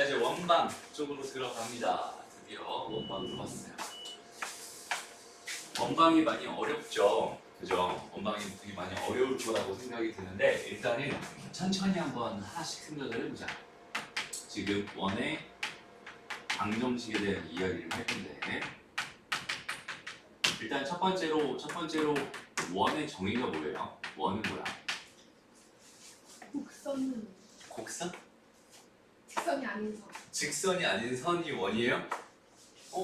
자, 이제 원방 쪽으로 들어갑니다. 드디어 원방으로 왔어요. 원방이 많이 어렵죠? 그죠? 원방이 되게 많이 어려울 거라고 생각이 드는데 일단은 천천히 한번 하나씩 생각을 해보자. 지금 원의 방정식에 대한 이야기를 할 건데 일단 첫 번째로 원의 정의가 뭐예요? 원은 뭐야? 곡선은 곡선? 직선이 아닌 선. 직선이 아닌 선이 원이에요?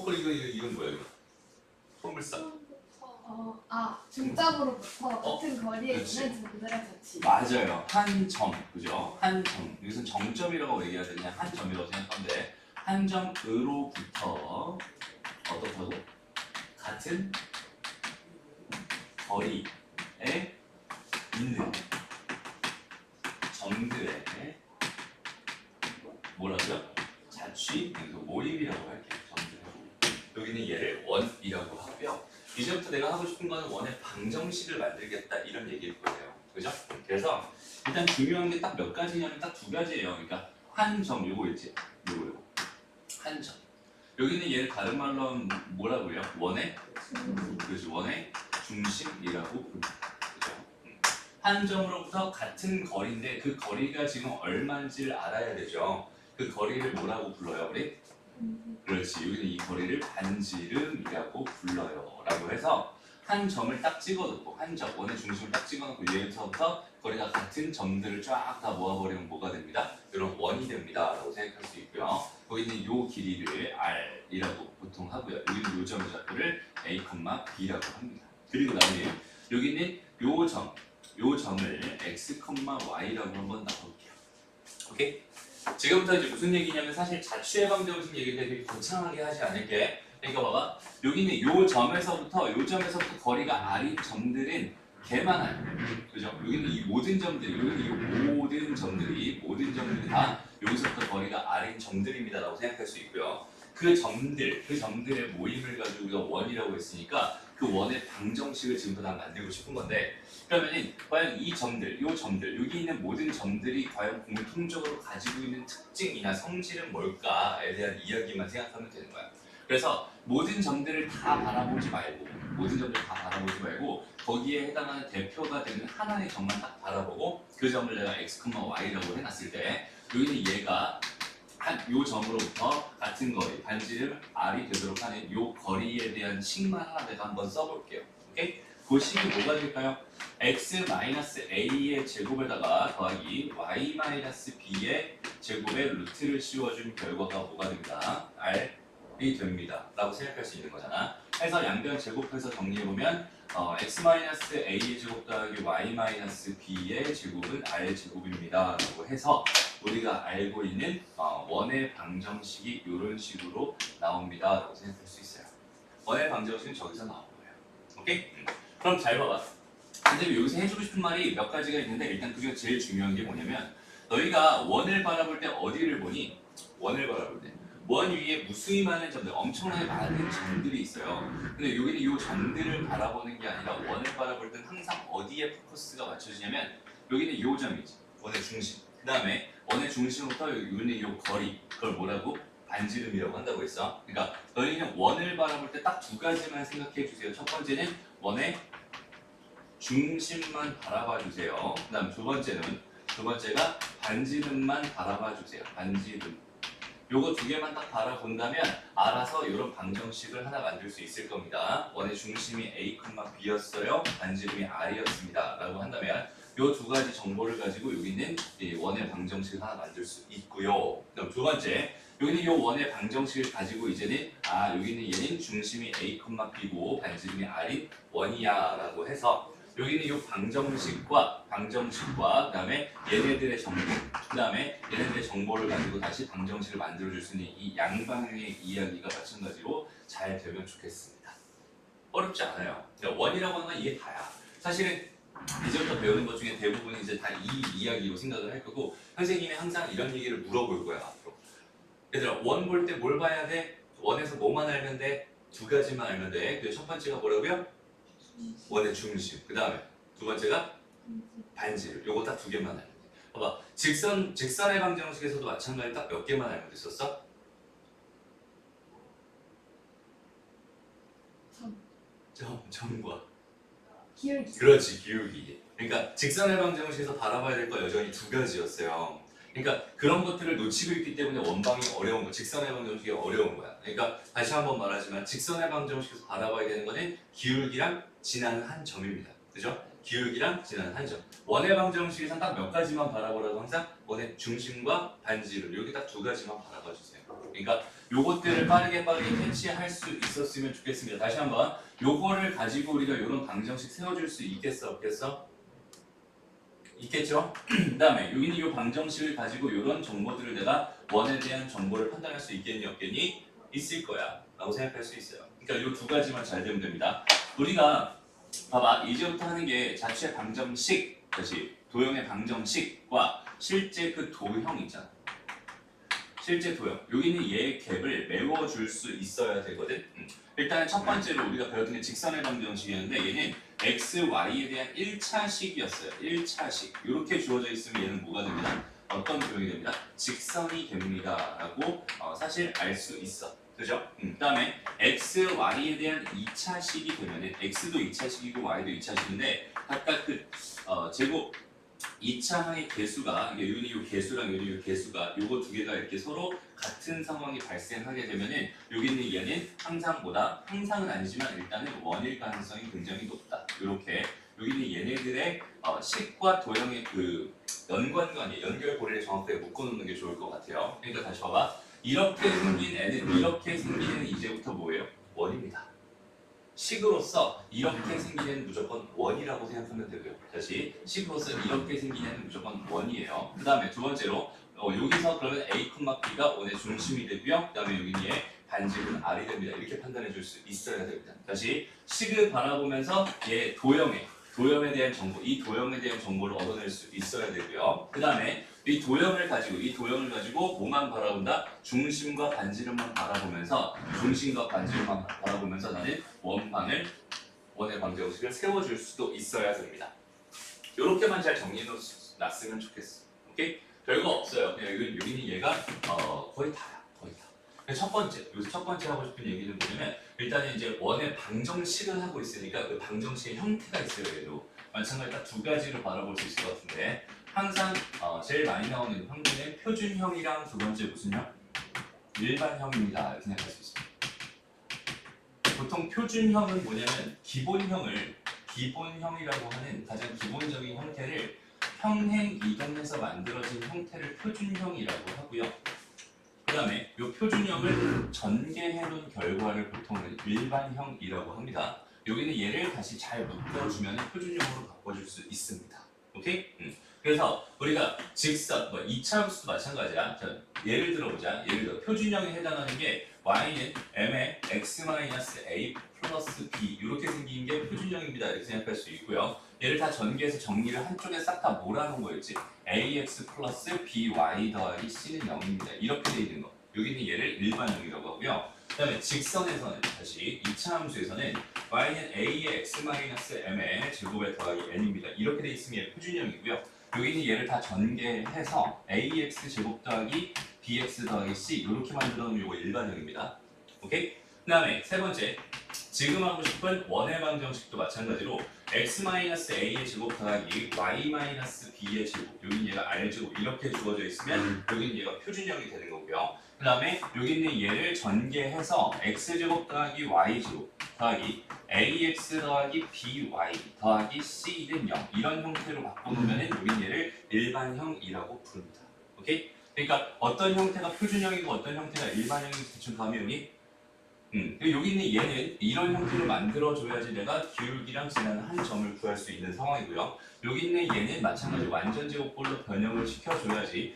그리고 이건 뭐야 이거? 포물선? 중점으로부터 같은 거리에 그렇지. 있는 점들의 가치. 맞아요. 한 점, 그죠? 한 점. 여기서 정점이라고 얘기해야 되냐? 한 점이라고 생각하는데 한 점으로부터 어떻다고? 같은 거리에 있는 점들의 뭐라고요? 자취, 여기서 모임이라고 할게요. 점들. 여기는 얘를 원이라고 하고요. 이제부터 내가 하고 싶은 거는 원의 방정식을 만들겠다 이런 얘기일 거예요. 그죠? 그래서 일단 중요한 게 딱 몇 가지냐면 딱 두 가지예요. 그러니까 한 점, 요거 있지? 요거. 한 점. 여기는 얘를 다른 말로 하면 뭐라고 해요? 원의? 그렇죠. 원의 중심이라고 부릅니다. 그죠? 한 점으로부터 같은 거리인데 그 거리가 지금 얼마인지를 알아야 되죠. 그 거리를 뭐라고 불러요, 우리? 그렇지. 여기는 이 거리를 반지름이라고 불러요. 라고 해서 한 점을 딱 찍어놓고 한 점, 원의 중심을 딱 찍어놓고 여기서부터 거리가 같은 점들을 쫙 다 모아버리면 뭐가 됩니다? 이런 원이 됩니다. 라고 생각할 수 있고요. 거기는 요 길이를 R이라고 보통 하고요. 여기는 요 점의 좌표를 A, B라고 합니다. 그리고 나중에 여기는 요 점을 X, Y라고 한번 나눠볼게요. 오케이? 지금부터 이제 무슨 얘기냐면 사실 자취의 방정식 얘기인데 되게 거창하게 하지 않을게. 그러니까 봐봐. 여기는 요 점에서부터 거리가 R인 점들은 개만한. 그죠? 여기는 이 모든 점들이 다 여기서부터 거리가 R인 점들입니다라고 생각할 수 있고요. 그 점들의 모임을 가지고 우리가 원이라고 했으니까 그 원의 방정식을 지금부터 다 만들고 싶은 건데 그러면은 과연 이 점들, 여기 있는 모든 점들이 과연 공통적으로 가지고 있는 특징이나 성질은 뭘까에 대한 이야기만 생각하면 되는 거야. 그래서 모든 점들을 다 바라보지 말고 거기에 해당하는 대표가 되는 하나의 점만 딱 바라보고 그 점을 내가 X, Y라고 해놨을 때 여기는 얘가 요 점으로부터 같은 거리, 반지름 R이 되도록 하는 요 거리에 대한 식만 하나 내가 한번 써볼게요. 오케이? 그 식이 뭐가 될까요? x-a의 제곱에다가 더하기 y-b의 제곱에 루트를 씌워준 결과가 뭐가 됩니다? R이 됩니다. 라고 생각할 수 있는 거잖아. 해서 양변 제곱해서 정리해보면 x-a의 제곱 더하기 y-b의 제곱은 r제곱입니다. 라고 해서 우리가 알고 있는 원의 방정식이 이런 식으로 나옵니다. 라고 생각할 수 있어요. 원의 방정식은 저기서 나온 거예요. 오케이? 그럼 잘 봐봐. 근데 여기서 해주고 싶은 말이 몇 가지가 있는데 일단 그중에 제일 중요한 게 뭐냐면 너희가 원을 바라볼 때 어디를 보니? 원을 바라볼 때 원 위에 무수히 많은 점들, 엄청나게 많은 점들이 있어요. 근데 여기는 이 점들을 바라보는 게 아니라 원을 바라볼 때는 항상 어디에 포커스가 맞춰지냐면 여기는 이 점이지. 원의 중심. 그 다음에 원의 중심부터 여기는 이 거리. 그걸 뭐라고? 반지름이라고 한다고 했어. 그러니까 너희는 원을 바라볼 때 딱 두 가지만 생각해 주세요. 첫 번째는 원의 중심만 바라봐 주세요. 그 다음 두 번째가 반지름만 바라봐 주세요. 반지름. 요거 두 개만 딱 바라본다면 알아서 이런 방정식을 하나 만들 수 있을 겁니다. 원의 중심이 A, B였어요. 반지름이 R이었습니다. 라고 한다면 요 두 가지 정보를 가지고 여기는 원의 방정식을 하나 만들 수 있고요. 그럼 두 번째, 여기는 요 원의 방정식을 가지고 이제는 여기는 얘는 중심이 A, B고 반지름이 R인 원이야 라고 해서 여기는 이 방정식과 그다음에 얘네들의 정보를 가지고 다시 방정식을 만들어줄 수 있는 이 양방향의 이야기가 마찬가지로 잘 되면 좋겠습니다. 어렵지 않아요. 그러니까 원이라고 하는 건 이게 다야. 사실은 이제부터 배우는 것 중에 대부분이 이제 다 이 이야기로 생각을 할 거고 선생님이 항상 이런 얘기를 물어볼 거야 앞으로. 얘들아 원 볼 때 뭘 봐야 돼? 원에서 뭐만 알면 돼? 두 가지만 알면 돼. 그 첫 번째가 뭐라고요? 원의 중심. 그 다음에 두 번째가 반지름. 요거 딱 두 개만 알면 돼. 봐봐. 직선의 방정식에서도 마찬가지로 딱 몇 개만 알고 있었어? 점과. 기울기. 그렇지, 기울기. 그러니까 직선의 방정식에서 바라봐야 될 거 여전히 두 가지였어요. 그러니까 그런 것들을 놓치고 있기 때문에 원방이 어려운 거, 직선의 방정식이 어려운 거야. 그러니까 다시 한번 말하지만 직선의 방정식에서 바라봐야 되는 거는 기울기랑 지나는 한 점입니다. 그죠? 기울기랑 지나는 한 점. 원의 방정식에서 딱 몇 가지만 바라보라고 항상 원의 중심과 반지름 여기 딱 두 가지만 바라봐 주세요. 그러니까 요것들을 빠르게 캐치할 수 있었으면 좋겠습니다. 다시 한번 요거를 가지고 우리가 이런 방정식 세워줄 수 있겠어 없겠어? 있겠죠? 그 다음에 여기는 이 방정식을 가지고 이런 정보들을 내가 원에 대한 정보를 판단할 수 있겠니 없겠니? 있을 거야 라고 생각할 수 있어요. 그러니까 이 두 가지만 잘 되면 됩니다. 우리가 봐봐 이제부터 하는 게 자취의 방정식 다시 도형의 방정식과 실제 그 도형 있잖아. 실제 도형 여기는 얘의 갭을 메워줄 수 있어야 되거든. 일단 첫 번째로 우리가 배웠던 게 직선의 방정식이었는데 얘는 x, y에 대한 1차식이었어요. 1차식 이렇게 주어져 있으면 얘는 뭐가 됩니다? 어떤 도형이 됩니다? 직선이 됩니다 라고 사실 알 수 있어. 그죠? 그 다음에 x, y에 대한 2차식이 되면은 x도 2차식이고 y도 2차식인데 각각 그 제곱 2차 항의 개수가 이게 요 개수랑 요 개수가 요거 두 개가 이렇게 서로 같은 상황이 발생하게 되면은 여기 있는 얘는 항상은 아니지만 일단은 원일 가능성이 굉장히 높다. 이렇게 여기 있는 얘네들의 식과 도형의 그 연관관계, 연결고리를 정확하게 묶어놓는 게 좋을 것 같아요. 그러니까 다시 봐봐. 이렇게 생긴 애는 이제부터 뭐예요? 원입니다. 식으로서 이렇게 생긴 애는 무조건 원이라고 생각하면 되고요. 다시 식으로서 이렇게 생긴 애는 무조건 원이에요. 그 다음에 두 번째로 여기서 그러면 A, B가 원의 중심이 되고요. 그 다음에 여기 얘 반지름은 R이 됩니다. 이렇게 판단해 줄 수 있어야 됩니다. 다시 식을 바라보면서 얘 도형에 대한 정보, 이 도형에 대한 정보를 얻어낼 수 있어야 되고요. 그 다음에 이 도형을 가지고 뭐만 바라본다? 중심과 반지름만 바라보면서 나는 원의 방정식을 세워줄 수도 있어야 됩니다. 이렇게만 잘 정리해 놨으면 좋겠어. 오케이? 별거 없어요. 그냥 여기는 얘가 거의 다야. 거의 다. 여기서 첫 번째 하고 싶은 얘기는 뭐냐면 일단은 이제 원의 방정식을 하고 있으니까 그 방정식의 형태가 있어요. 얘도 마찬가지로 딱 두 가지로 바라볼 수 있을 것 같은데 항상 제일 많이 나오는 형태는 표준형이랑 두 번째 무슨 형? 일반형입니다. 이렇게 생각할 수 있습니다. 보통 표준형은 뭐냐면 기본형이라고 하는 가장 기본적인 형태를 평행 이동해서 만들어진 형태를 표준형이라고 하고요. 그 다음에 이 표준형을 전개해 놓은 결과를 보통은 일반형이라고 합니다. 여기는 얘를 다시 잘 묶어주면 표준형으로 바꿔줄 수 있습니다. 오케이? 그래서 우리가 직선, 2차 함수도 마찬가지야. 자, 예를 들어보자. 예를 들어 표준형에 해당하는 게 y는 m의 x-a 플러스 b 이렇게 생긴 게 표준형입니다. 이렇게 생각할 수 있고요. 얘를 다 전개해서 정리를 한쪽에 싹 다 몰아놓은 거 있지. ax 플러스 by 더하기 c는 0입니다. 이렇게 돼 있는 거. 여기는 얘를 일반형이라고 하고요. 그 다음에 직선에서는 다시 2차 함수에서는 y는 a의 x-m의 제곱에 더하기 n입니다. 이렇게 돼 있으면 얘 표준형이고요. 여기는 얘를 다 전개해서 ax 제곱 더하기 bx 더하기 c 이렇게 만들어 놓으면 이거 일반형입니다. 오케이? 그 다음에 세 번째 지금 하고 싶은 원의 방정식도 마찬가지로 x-a의 제곱 더하기 y-b의 제곱 여기는 얘가 r 제곱 이렇게 주어져 있으면 여기는 얘가 표준형이 되는 거고요. 그 다음에 여기 있는 얘를 전개해서 x제곱 더하기 y제곱 더하기 ax 더하기 by 더하기 c는 0 이런 형태로 바꿔놓으면 여기 얘를 일반형이라고 부릅니다. 오케이? 그러니까 어떤 형태가 표준형이고 어떤 형태가 일반형인지 대충 감이 오니? 여기 있는 얘는 이런 형태로 만들어줘야지 내가 기울기랑 지나는 한 점을 구할 수 있는 상황이고요. 여기 있는 얘는 마찬가지로 완전 제곱볼로 변형을 시켜줘야지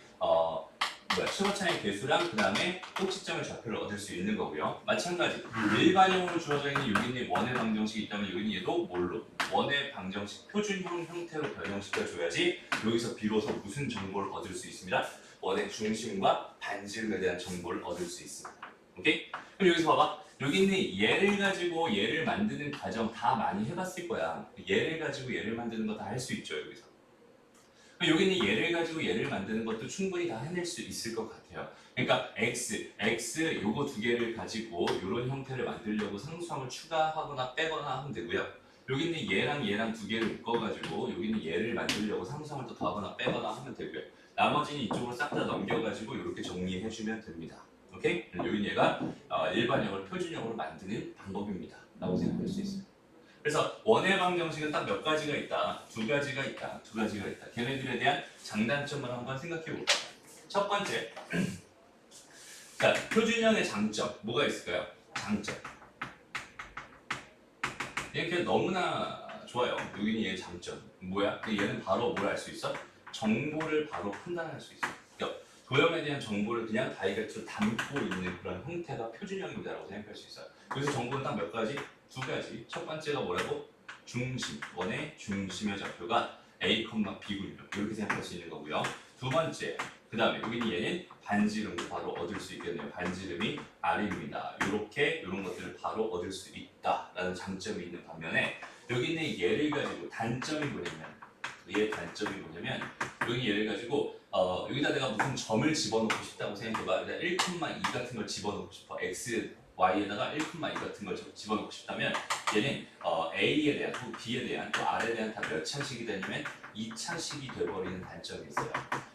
최고차의 개수랑 그 다음에 꼭지점의 좌표를 얻을 수 있는 거고요. 마찬가지 일반형으로 주어져 있는 여기 있는 원의 방정식이 있다면 여기 있는 얘도 뭘로? 원의 방정식 표준형 형태로 변형시켜줘야지 여기서 비로소 무슨 정보를 얻을 수 있습니다. 원의 중심과 반지름에 대한 정보를 얻을 수 있습니다. 오케이? 그럼 여기서 봐봐. 여기 있는 얘를 가지고 얘를 만드는 과정 다 많이 해봤을 거야. 얘를 가지고 얘를 만드는 거 다 할 수 있죠 여기서. 여기 있는 얘를 가지고 얘를 만드는 것도 충분히 다 해낼 수 있을 것 같아요. 그러니까 x 요거 두 개를 가지고 이런 형태를 만들려고 상수함을 추가하거나 빼거나 하면 되고요. 여기 있는 얘랑 두 개를 묶어가지고 여기 있는 얘를 만들려고 상수함을 또 더하거나 빼거나 하면 되고요. 나머지는 이쪽으로 싹 다 넘겨가지고 이렇게 정리해주면 됩니다. 오케이? 여기 얘가 일반형을 표준형으로 만드는 방법입니다. 라고 생각할 수 있어요. 그래서 원의 방정식은 딱 몇 가지가 있다. 두 가지가 있다. 걔네들에 대한 장단점을 한번 생각해 볼게요. 첫 번째, 자, 표준형의 장점 뭐가 있을까요? 장점. 이게 너무나 좋아요. 여기는 얘의 장점 뭐야? 얘는 바로 뭘 알 수 있어? 정보를 바로 판단할 수 있어. 그러니까 도형에 대한 정보를 그냥 다이렉트로 담고 있는 그런 형태가 표준형이다라고 생각할 수 있어요. 그래서 정보는 딱 몇 가지? 두 가지. 첫 번째가 뭐라고? 중심, 원의 중심의 좌표가 A, B군요. 이렇게 생각할 수 있는 거고요. 두 번째, 그 다음에 여기는 얘는 반지름도 바로 얻을 수 있겠네요. 반지름이 R입니다. 이렇게 이런 것들을 바로 얻을 수 있다라는 장점이 있는 반면에 여기 있는 얘를 가지고 단점이 뭐냐면 얘의 단점이 뭐냐면 여기 얘를 가지고 여기다 내가 무슨 점을 집어넣고 싶다고 생각해봐. 1,2 같은 걸 집어넣고 싶어. x, y에다가 1,2 같은 걸 집어넣고 싶다면 얘는 a에 대한, 또 b에 대한, 또 r에 대한 다 몇 차식이 되냐면 2차식이 돼버리는 단점이 있어요.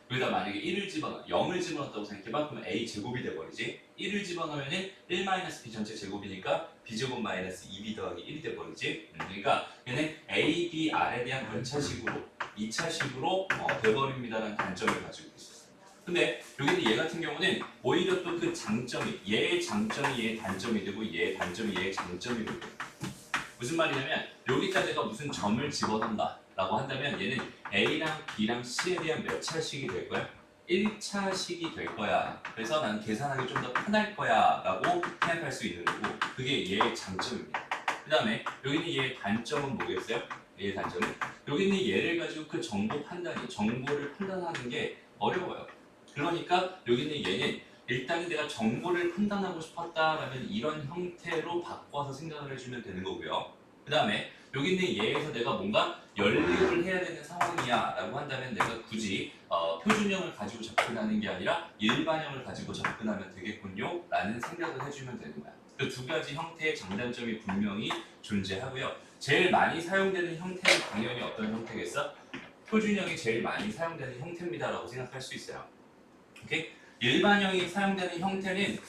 여기다 만약에 1을 집어넣어, 0을 집어넣었다고 생각해봐. 그러면 a 제곱이 돼버리지. 1을 집어넣으면 1-b 전체 제곱이니까 b제곱 마이너스 2b 더하기 1이 돼버리지. 그러니까 얘는 a, b, r에 대한 별차식으로 2차식으로 돼버립니다라는 단점을 가지고 있어요. 근데 여기는 얘 같은 경우는 오히려 또 그 장점이 얘의 장점이 얘의 단점이 되고 얘의 단점이 얘의 장점이 되고 무슨 말이냐면 여기다 내가 무슨 점을 집어넣는다 라고 한다면 얘는 A랑 B랑 C에 대한 몇 차식이 될 거야? 1차식이 될 거야. 그래서 난 계산하기 좀 더 편할 거야 라고 생각할 수 있는 거고 그게 얘의 장점입니다. 그 다음에 여기 있는 얘의 단점은 뭐겠어요? 얘의 단점은 여기 있는 얘를 가지고 그 정보를 판단하는 게 어려워요. 그러니까 여기 있는 얘는 일단 내가 정보를 판단하고 싶었다라면 이런 형태로 바꿔서 생각을 해주면 되는 거고요. 그 다음에 여기 있는 얘에서 내가 뭔가 연립을 해야 되는 상황이야 라고 한다면 내가 굳이 표준형을 가지고 접근하는 게 아니라 일반형을 가지고 접근하면 되겠군요 라는 생각을 해주면 되는 거야. 그 두 가지 형태의 장단점이 분명히 존재하고요. 제일 많이 사용되는 형태는 당연히 어떤 형태겠어? 표준형이 제일 많이 사용되는 형태입니다 라고 생각할 수 있어요. 오케이? 일반형이 사용되는 형태는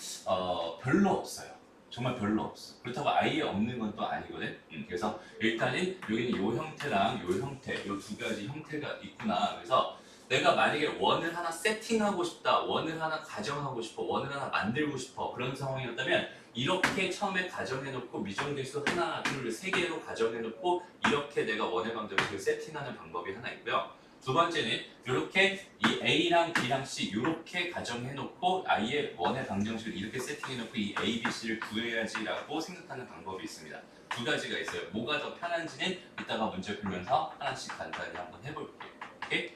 별로 없어요. 정말 별로 없어. 그렇다고 아예 없는 건 또 아니거든. 그래서 일단은 여기는 이 형태랑 이 형태, 이 두 가지 형태가 있구나. 그래서 내가 만약에 원을 하나 세팅하고 싶다, 원을 하나 가정하고 싶어, 원을 하나 만들고 싶어 그런 상황이었다면 이렇게 처음에 가정해놓고 미정계수 하나, 둘, 세 개로 가정해놓고 이렇게 내가 원의 방정식을 세팅하는 방법이 하나 있고요. 두 번째는 이렇게 이 A랑 B랑 C 이렇게 가정해놓고 아예 원의 방정식을 이렇게 세팅해놓고 이 A, B, C를 구해야지라고 생각하는 방법이 있습니다. 두 가지가 있어요. 뭐가 더 편한지는 이따가 문제 풀면서 하나씩 간단히 한번 해볼게요. 오케이?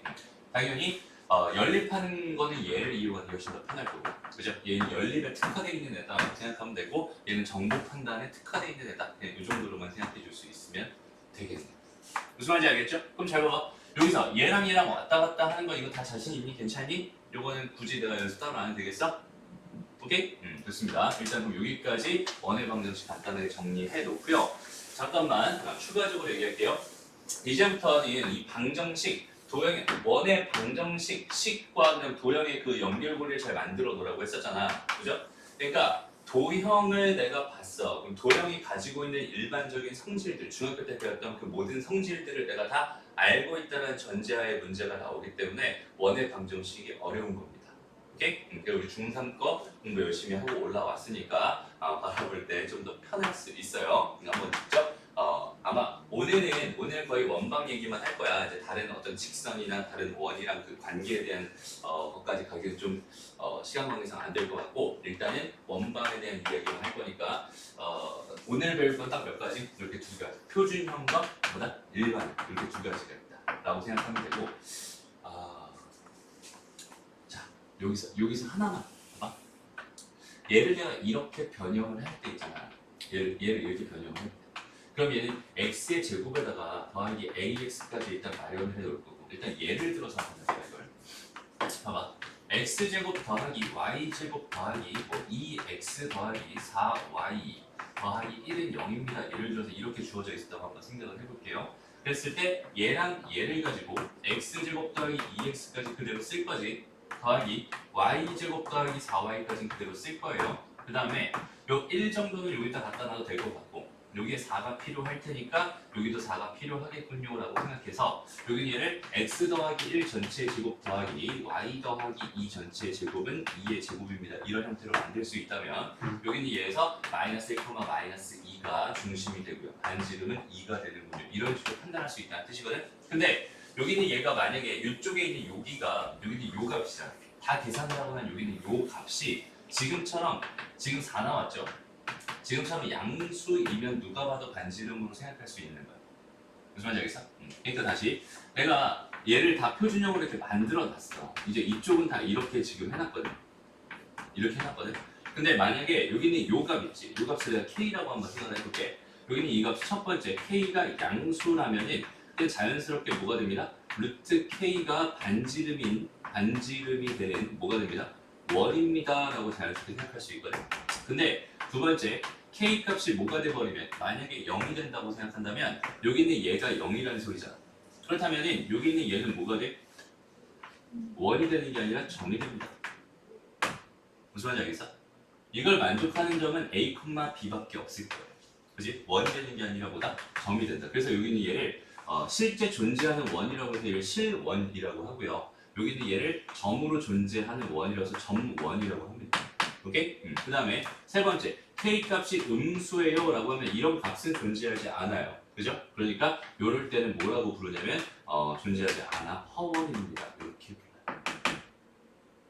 당연히 연립하는 거는 얘를 이용하는 게 훨씬 더 편할 거고 그죠? 얘는 연립에 특화되어 있는 애다라고 생각하면 되고 얘는 정보 판단에 특화되어 있는 애다. 이 정도로만 생각해 줄 수 있으면 되겠네요. 무슨 말인지 알겠죠? 그럼 잘 봐봐. 여기서 얘랑 왔다 갔다 하는 거 이거 다 자신 있니? 괜찮니? 요거는 굳이 내가 연습 따로 안 해도 되겠어? 오케이? 좋습니다. 일단 그럼 여기까지 원의 방정식 간단하게 정리해 놓고요. 잠깐만 추가적으로 얘기할게요. 이제부터는 이 방정식 도형의 원의 방정식 식과 도형의 그 연결고리를 잘 만들어 놓으라고 했었잖아. 그죠? 그러니까 도형을 내가 봤어. 그럼 도형이 가지고 있는 일반적인 성질들, 중학교 때 배웠던 그 모든 성질들을 내가 다 알고 있다는 전제하에 문제가 나오기 때문에 원의 방정식이 어려운 겁니다. 오케이? 그러니까 우리 중3 거 공부 열심히 하고 올라왔으니까 바라볼 때 좀 더 편할 수 있어요. 한번 직접 아마 오늘 거의 원방 얘기만 할 거야. 이제 다른 어떤 직선이나 다른 원이랑 그 관계에 대한 것까지 가기는 좀 시간 관계상 안 될 것 같고 일단은 원방에 대한 이야기만 할 거니까 오늘 배울 건 딱 몇 가지? 이렇게 두 가지. 표준형과 뭐다? 일반형 이렇게 두 가지가 있다라고 생각하면 되고 자 여기서 하나만 봐봐. 얘를 내가 이렇게 변형을 할 때 있잖아. 얘를 이렇게 변형을 할 때. 그럼 얘는 x의 제곱에다가 더하기 ax까지 일단 마련을 해놓을 거고 일단 예를 들어서 한번 해봐 이걸. 봐봐. x제곱 더하기 y제곱 더하기 뭐 2x 더하기 4y 더하기 1은 0입니다. 예를 들어서 이렇게 주어져 있었다고 한번 생각을 해볼게요. 그랬을 때 얘랑 얘를 가지고 x제곱 더하기 2x까지 그대로 쓸 거지. 더하기 y제곱 더하기 4y까지는 그대로 쓸 거예요. 그 다음에 요 1 정도는 여기다 갖다 놔도 될 것 같고 여기에 4가 필요할 테니까 여기도 4가 필요하겠군요 라고 생각해서 여기 얘를 x 더하기 1 전체 제곱 더하기 y 더하기 2 전체 제곱은 2의 제곱입니다. 이런 형태로 만들 수 있다면 여기는 얘에서 마이너스 1, 마이너스 2가 중심이 되고요. 반지름은 2가 되는군요. 이런 식으로 판단할 수 있다는 뜻이거든. 근데 여기는 얘가 만약에 이쪽에 있는 여기가 여기는 요 값이잖아. 다 계산을 하고 난 여기는 요 값이 지금처럼 지금 4 나왔죠? 지금처럼 양수이면 누가 봐도 반지름으로 생각할 수 있는 거야. 무슨 말인지 알겠어? 그러니까 다시 내가 얘를 다 표준형으로 이렇게 만들어 놨어. 이제 이쪽은 다 이렇게 지금 해놨거든. 이렇게 해놨거든. 근데 만약에 여기는 요 값 있지. 요 값을 내가 k라고 한번 생각을 해볼게. 여기는 이 값이 첫 번째 k가 양수라면은 그냥 자연스럽게 뭐가 됩니다? 루트 k가 반지름이 되는 뭐가 됩니다? 원입니다 라고 자연스럽게 생각할 수 있거든. 근데 두 번째 k 값이 뭐가 돼버리면 만약에 0이 된다고 생각한다면 여기는 얘가 0이라는 소리잖아. 그렇다면 여기 있는 얘는 뭐가 돼? 원이 되는 게 아니라 점이 됩니다. 무슨 말인지 알겠어? 이걸 만족하는 점은 a, b밖에 없을 거예요. 그지? 원이 되는 게 아니라 뭐다? 점이 된다. 그래서 여기는 얘를 실제 존재하는 원이라고 해서 얘를 실원이라고 하고요. 여기는 얘를 점으로 존재하는 원이라서 점원이라고 합니다. 오케이? 그 다음에 세 번째 k 값이 음수예요 라고 하면 이런 값은 존재하지 않아요. 그죠? 그러니까 이럴 때는 뭐라고 부르냐면 존재하지 않아 허원입니다. 이렇게 불러요.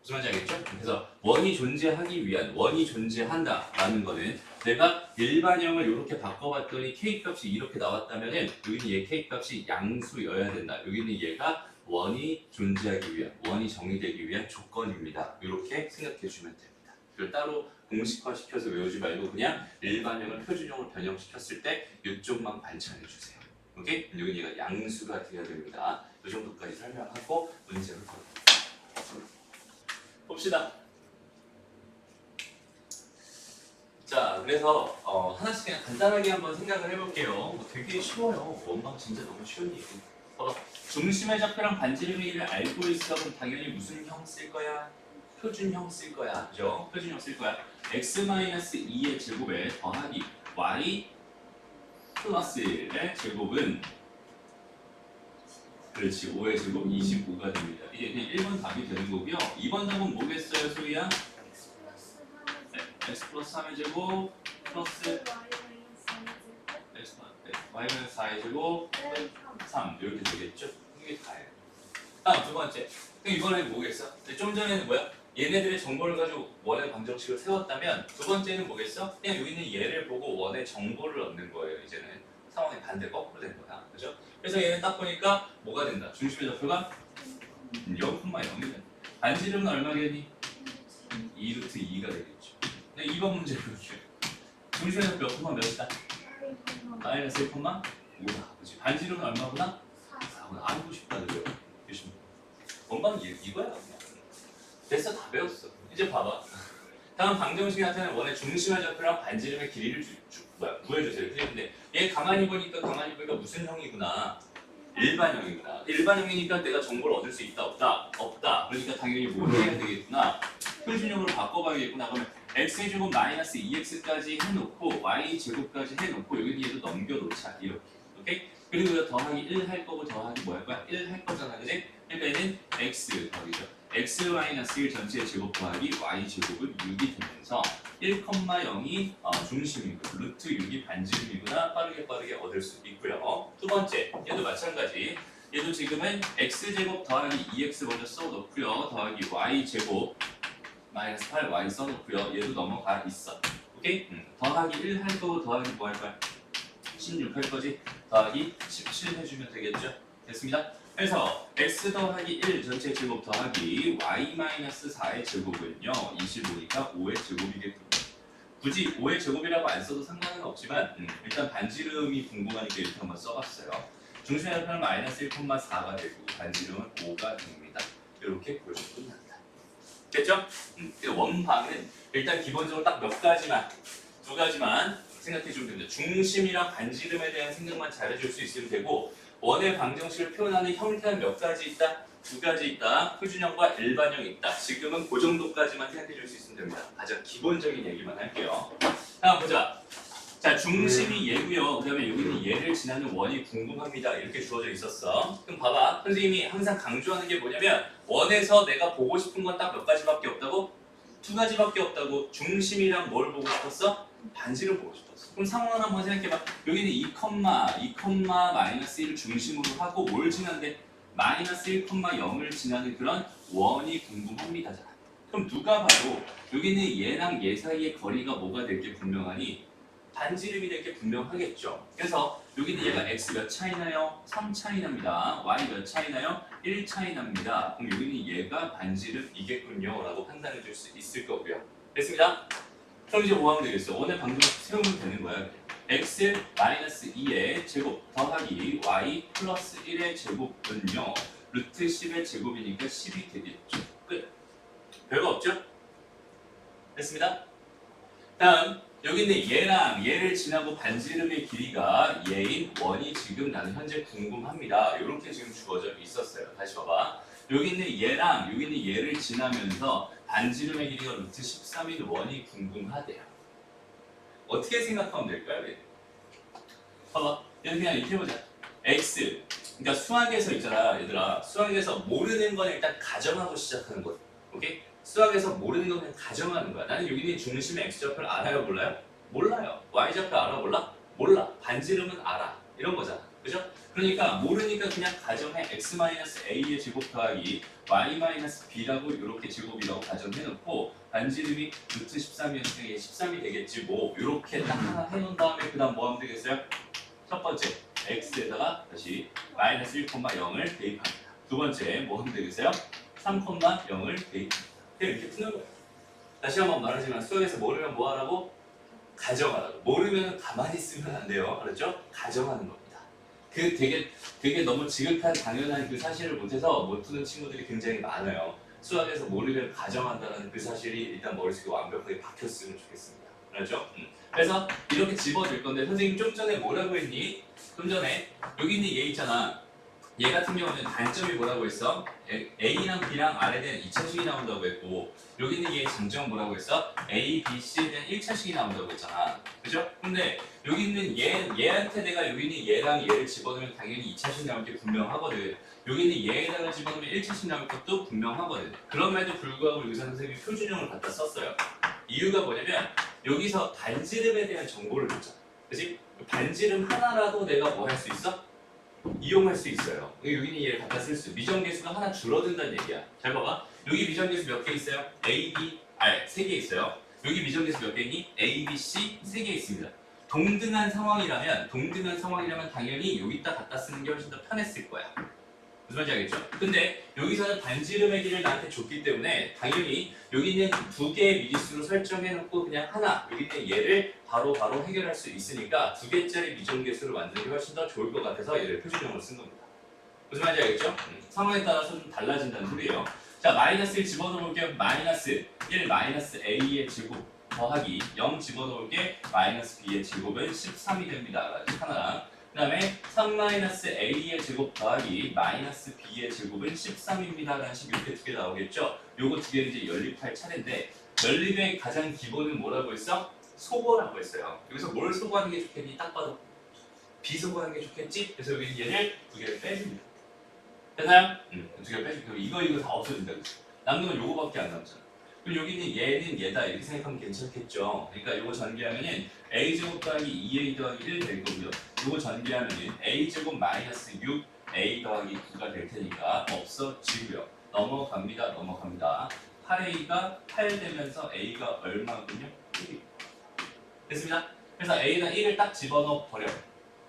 무슨 말인지 알겠죠? 그래서 원이 존재하기 위한 원이 존재한다 라는 거는 내가 일반형을 이렇게 바꿔봤더니 k 값이 이렇게 나왔다면은 여기는 얘 k 값이 양수여야 된다. 여기는 얘가 원이 존재하기 위한 원이 정의되기 위한 조건입니다. 이렇게 생각해 주시면 됩니다. 이걸 따로 공식화 시켜서 외우지 말고 그냥 일반형을 표준형으로 변형시켰을 때 이쪽만 관찰해 주세요. 오케이? 여기 얘가 양수가 되어야 됩니다. 이 정도까지 설명하고 문제를 봅시다. 자, 그래서 하나씩 그냥 간단하게 한번 생각을 해볼게요. 뭐 되게 쉬워요. 원방 진짜 너무 쉬운 얘기. 중심의 좌표랑 반지름의 길을 알고 있어. 그럼 당연히 무슨 형 쓸 거야? 표준형 쓸 거야. 그죠? 표준형 쓸 거야. x-2의 제곱에 더하기 y 플러스 1의 제곱은 그렇지 5의 제곱 25가 됩니다. 이게 그냥 1번 답이 되는 거고요. 2번 답은 뭐겠어요, 소희야? x 플러스 3의 제곱 플러스 y-4의 제곱 3 이렇게 되겠죠? 이게 다예요. 다음 두 번째. 그럼 이번에는 뭐겠어? 좀 전에는 뭐야? 얘네들의 정보를 가지고 원의 방정식을 세웠다면 두 번째는 뭐겠어? 그냥 여기 있는 얘를 보고 원의 정보를 얻는 거예요. 이제는 상황이 반대 거꾸로 된 거야. 그죠? 그래서 얘는 딱 보니까 뭐가 된다? 중심의 좌표가 0,0이다. 반지름은 얼마겠니? 2루트 2가 되겠죠. 근데 이번 문제 볼게요. 중심의 좌표 몇 콤마 몇이다? 마이너스 1,5다. 그치? 반지름은 얼마구나? 4구나. 알고 싶다고요. 열심히. 원방 이거야 그냥. 됐어, 다 배웠어. 이제 봐봐. 다음 방정식이 나타내는 원의 중심의 좌표랑 반지름의 길이를 구해주세요. 근데 얘 가만히 보니까 무슨 형이구나. 일반형이구나. 일반형이니까 내가 정보를 얻을 수 있다, 없다? 없다. 그러니까 당연히 뭘 해야 되겠구나. 표준형으로 바꿔봐야겠구나. 그러면 x제곱 마이너스 2x까지 해놓고 y제곱까지 해놓고 여기 얘도 넘겨놓자. 이렇게. 오케이? 그리고 더하기 1 할 거고 더하기 뭐 할 거야? 1 할 거잖아. 그지? 그러니까 얘는 x 더하기죠. x-1 전체의 제곱 더하기 y제곱은 6이 되면서 1,0이 중심이고 루트 6이 반지름이구나 빠르게 얻을 수 있고요. 두 번째, 얘도 마찬가지. 얘도 지금은 x제곱 더하기 2x 먼저 써놓고요. 더하기 y제곱 마이너스 8y 써놓고요. 얘도 넘어가 있어. 오케이? 더하기 1 할 거고 더하기 뭐 할 거야? 16 할 거지? 더하기 17 해주면 되겠죠? 됐습니다. 그래서 x 더하기 1 전체 제곱 더하기 y-4의 제곱은요 25니까 5의 제곱이겠군요. 굳이 5의 제곱이라고 안 써도 상관은 없지만 일단 반지름이 궁금하니까 이렇게 한번 써봤어요. 중심의 좌표는 마이너스 1,4가 되고 반지름은 5가 됩니다. 이렇게 보여주면 끝납니다. 됐죠? 원방은 일단 기본적으로 딱 몇 가지만, 두 가지만 생각해 주면 됩니다. 중심이랑 반지름에 대한 생각만 잘해줄 수 있으면 되고, 원의 방정식을 표현하는 형태는 몇 가지 있다? 두 가지 있다. 표준형과 일반형이 있다. 지금은 그 정도까지만 생각해 줄 수 있으면 됩니다. 가장 기본적인 얘기만 할게요. 자, 보자. 자, 중심이 얘고요. 그 다음에 여기는 얘를 지나는 원이 궁금합니다. 이렇게 주어져 있었어. 그럼 봐봐. 선생님이 항상 강조하는 게 뭐냐면 원에서 내가 보고 싶은 건 딱 몇 가지밖에 없다고? 두 가지밖에 없다고. 중심이랑 뭘 보고 싶었어? 반지를 보고 싶었어. 그럼 상황을 한번 생각해봐. 여기는 2, 1을 중심으로 하고 뭘 지난데? 마이너스 1,0을 지나는 그런 원이 궁금합니다. 그럼 누가 봐도 여기는 얘랑 얘 사이의 거리가 뭐가 될 게 분명하니 반지름이 될 게 분명하겠죠. 그래서 여기는 얘가 x 몇 차이 나요? 3 차이 납니다. y 몇 차이 나요? 1 차이 납니다. 그럼 여기는 얘가 반지름이겠군요 라고 판단해 줄 수 있을 거고요. 됐습니다? 그럼 이제 뭐 하면 되겠어? 원의 방정식 세우면 되는 거야. x 마이너스 2의 제곱 더하기 y 플러스 1의 제곱은요. 루트 10의 제곱이니까 10이 되겠죠. 끝. 별거 없죠? 됐습니다? 다음 여기 있는 얘랑 얘를 지나고 반지름의 길이가 얘인 원이 지금 나는 현재 궁금합니다. 이렇게 지금 주어져 있었어요. 다시 봐봐. 여기 있는 얘랑 여기 있는 얘를 지나면서 반지름의 길이가 루트 13인 원이 궁금하대요. 어떻게 생각하면 될까요? 봐봐. 그냥 이렇게 해보자. x. 그러니까 수학에서 있잖아, 얘들아. 수학에서 모르는 건 일단 가정하고 시작하는 거. 오케이? 수학에서 모르는 건 그냥 가정하는 거야. 나는 여기는 중심의 x좌표를 알아요, 몰라요? 몰라요. y좌표 알아, 몰라? 몰라. 반지름은 알아. 이런 거잖아. 그죠? 그러니까 모르니까 그냥 가정해 x-a의 제곱 더하기 y-b라고 이렇게 제곱이라고 가정해놓고 반지름이 루트 13이었으니까 13이 되겠지 뭐 이렇게 딱 하나 해놓은 다음에 그 다음 뭐 하면 되겠어요? 첫 번째 x에다가 다시 마이너스 1,0을 대입합니다. 두 번째 뭐 하면 되겠어요? 3,0을 대입합니다. 이렇게 푸는 거예요. 다시 한번 말하지만 수학에서 모르면 뭐 하라고? 가정하라고. 모르면 가만히 있으면 안 돼요. 알았죠? 가정하는 겁니다. 그 되게 너무 지극한 당연한 그 사실을 못해서 못 푸는 친구들이 굉장히 많아요. 수학에서 모르면 가정한다는 그 사실이 일단 머릿속에 완벽하게 박혔으면 좋겠습니다. 알았죠? 그래서 이렇게 집어줄 건데 선생님 좀 전에 뭐라고 했니? 좀 전에 여기 있는 얘 있잖아. 얘 같은 경우는 단점이 뭐라고 했어? A랑 B랑 R에 대한 2차식이 나온다고 했고 여기 있는 얘의 장점은 뭐라고 했어? A, B, C에 대한 1차식이 나온다고 했잖아. 그죠? 근데 여기 있는 얘한테 내가 여기 있는 얘랑 얘를 집어넣으면 당연히 2차식 나올 게 분명하거든. 여기 있는 얘에다가 집어넣으면 1차식 나올 것도 분명하거든. 그럼에도 불구하고 여기서 선생님이 표준형을 갖다 썼어요. 이유가 뭐냐면 여기서 반지름에 대한 정보를 줬잖아. 그치? 반지름 하나라도 내가 뭐 할 수 있어? 이용할 수 있어요. 여기는 얘를 갖다 쓸 수. 미정계수가 하나 줄어든다는 얘기야. 잘 봐봐. 여기 미정계수 몇 개 있어요? A, B, R 3개 있어요. 여기 미정계수 몇 개니? A, B, C 3개 있습니다. 동등한 상황이라면 당연히 여기다 갖다 쓰는 게 훨씬 더 편했을 거야. 무슨 말인지 알겠죠? 근데 여기서는 반지름의 길을 나한테 줬기 때문에 당연히 여기 있는 두 개의 미지수로 설정해놓고 그냥 하나 여기 있는 얘를 바로 해결할 수 있으니까 두 개짜리 미정계수를 만드는 게 훨씬 더 좋을 것 같아서 얘를 표준형으로 쓴 겁니다. 무슨 말인지 알겠죠? 상황에 따라서 좀 달라진다는 소리예요. 자, 마이너스 1 집어넣을게요. 마이너스 1 마이너스 a의 제곱 더하기 0 집어넣을게 마이너스 b의 제곱은 13이 됩니다. 하나랑 그 다음에 3-a의 제곱 더하기 마이너스 b의 제곱은 13입니다. 라는 식이 이렇게 두 개 나오겠죠? 요거 두 개는 이제 연립할 차례인데 연립의 가장 기본은 뭐라고 했어? 소거라고 했어요. 여기서 뭘 소거하는 게 좋겠니? 딱 봐도 비소거하는 게 좋겠지? 그래서 여기 얘를 두 개를 빼줍니다. 됐나요? 두 개를 빼줍니다. 이거 다 없어진다. 남는 건 요거밖에 안 남잖아. 그럼 여기는 얘는 얘다 이렇게 생각하면 괜찮겠죠? 그러니까 요거 전개하면은 a제곱 더하기 2a 더하기 1 될 거고요. 요거 전개하면은 a제곱 마이너스 6 a 더하기 9가 될 테니까 없어지고요. 넘어갑니다. 8a가 8 되면서 a가 얼마군요? 1. 됐습니다. 그래서 a에다 1을 딱 집어넣어 버려.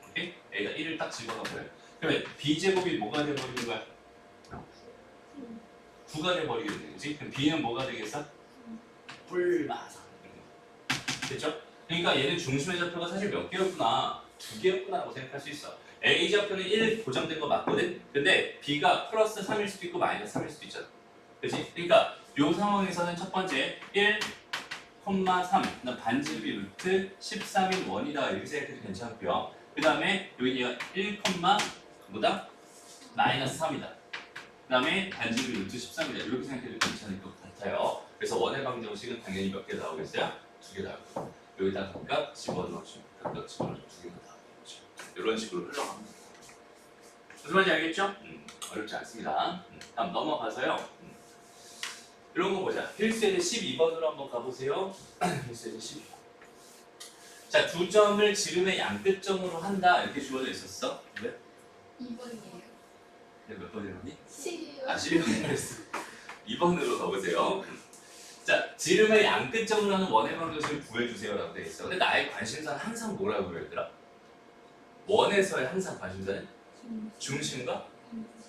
오케이? a에다 1을 딱 집어넣어 버려. 그러면 b제곱이 뭐가 돼버리는 거야? 9가 돼버리겠네, 그치? 그럼 b는 뭐가 되겠어? 뿔마사. 됐죠? 그러니까 얘는 중심의 좌표가 사실 몇 개였구나? 두 개였구나라고 생각할 수 있어. A 좌표는 1 고정된 거 맞거든? 근데 B가 플러스 3일 수도 있고 마이너스 3일 수도 있잖아. 그치? 그러니까 이 상황에서는 첫 번째 1,3 그다음 반지름이 루트 13인 원이다 이렇게 생각해도 괜찮고요. 그 다음에 여기가 1, 뭐다? 마이너스 3이다. 그 다음에 반지름이 루트 13이다. 이렇게 생각해도 괜찮을 것 같아요. 그래서 원의 방정식은 당연히 몇 개 나오겠어요? 두 개 나오고 여기다 각각 집어넣어주면 각각 집어넣어주면 두 개가 나오겠죠. 이런 식으로 흘러갑니다. 무슨 말인지 알겠죠? 어렵지 않습니다. 다음 넘어가서요. 이런 거 보자. 필수예제 12번으로 한번 가보세요. 필수예제 12번. 자, 두 점을 지름의 양끝점으로 한다 이렇게 주어져 있었어. 왜? 2번이에요. 내가 몇 번이라니? 12번. 아, 12번이었어. 2번으로 가보세요. 자, 지름의 양끝점으로 하는 원의 방정식을 구해주세요라고 되어 있어. 근데 나의 관심사는 항상 뭐라고 그랬더라? 원에서의 항상 관심사는 중심과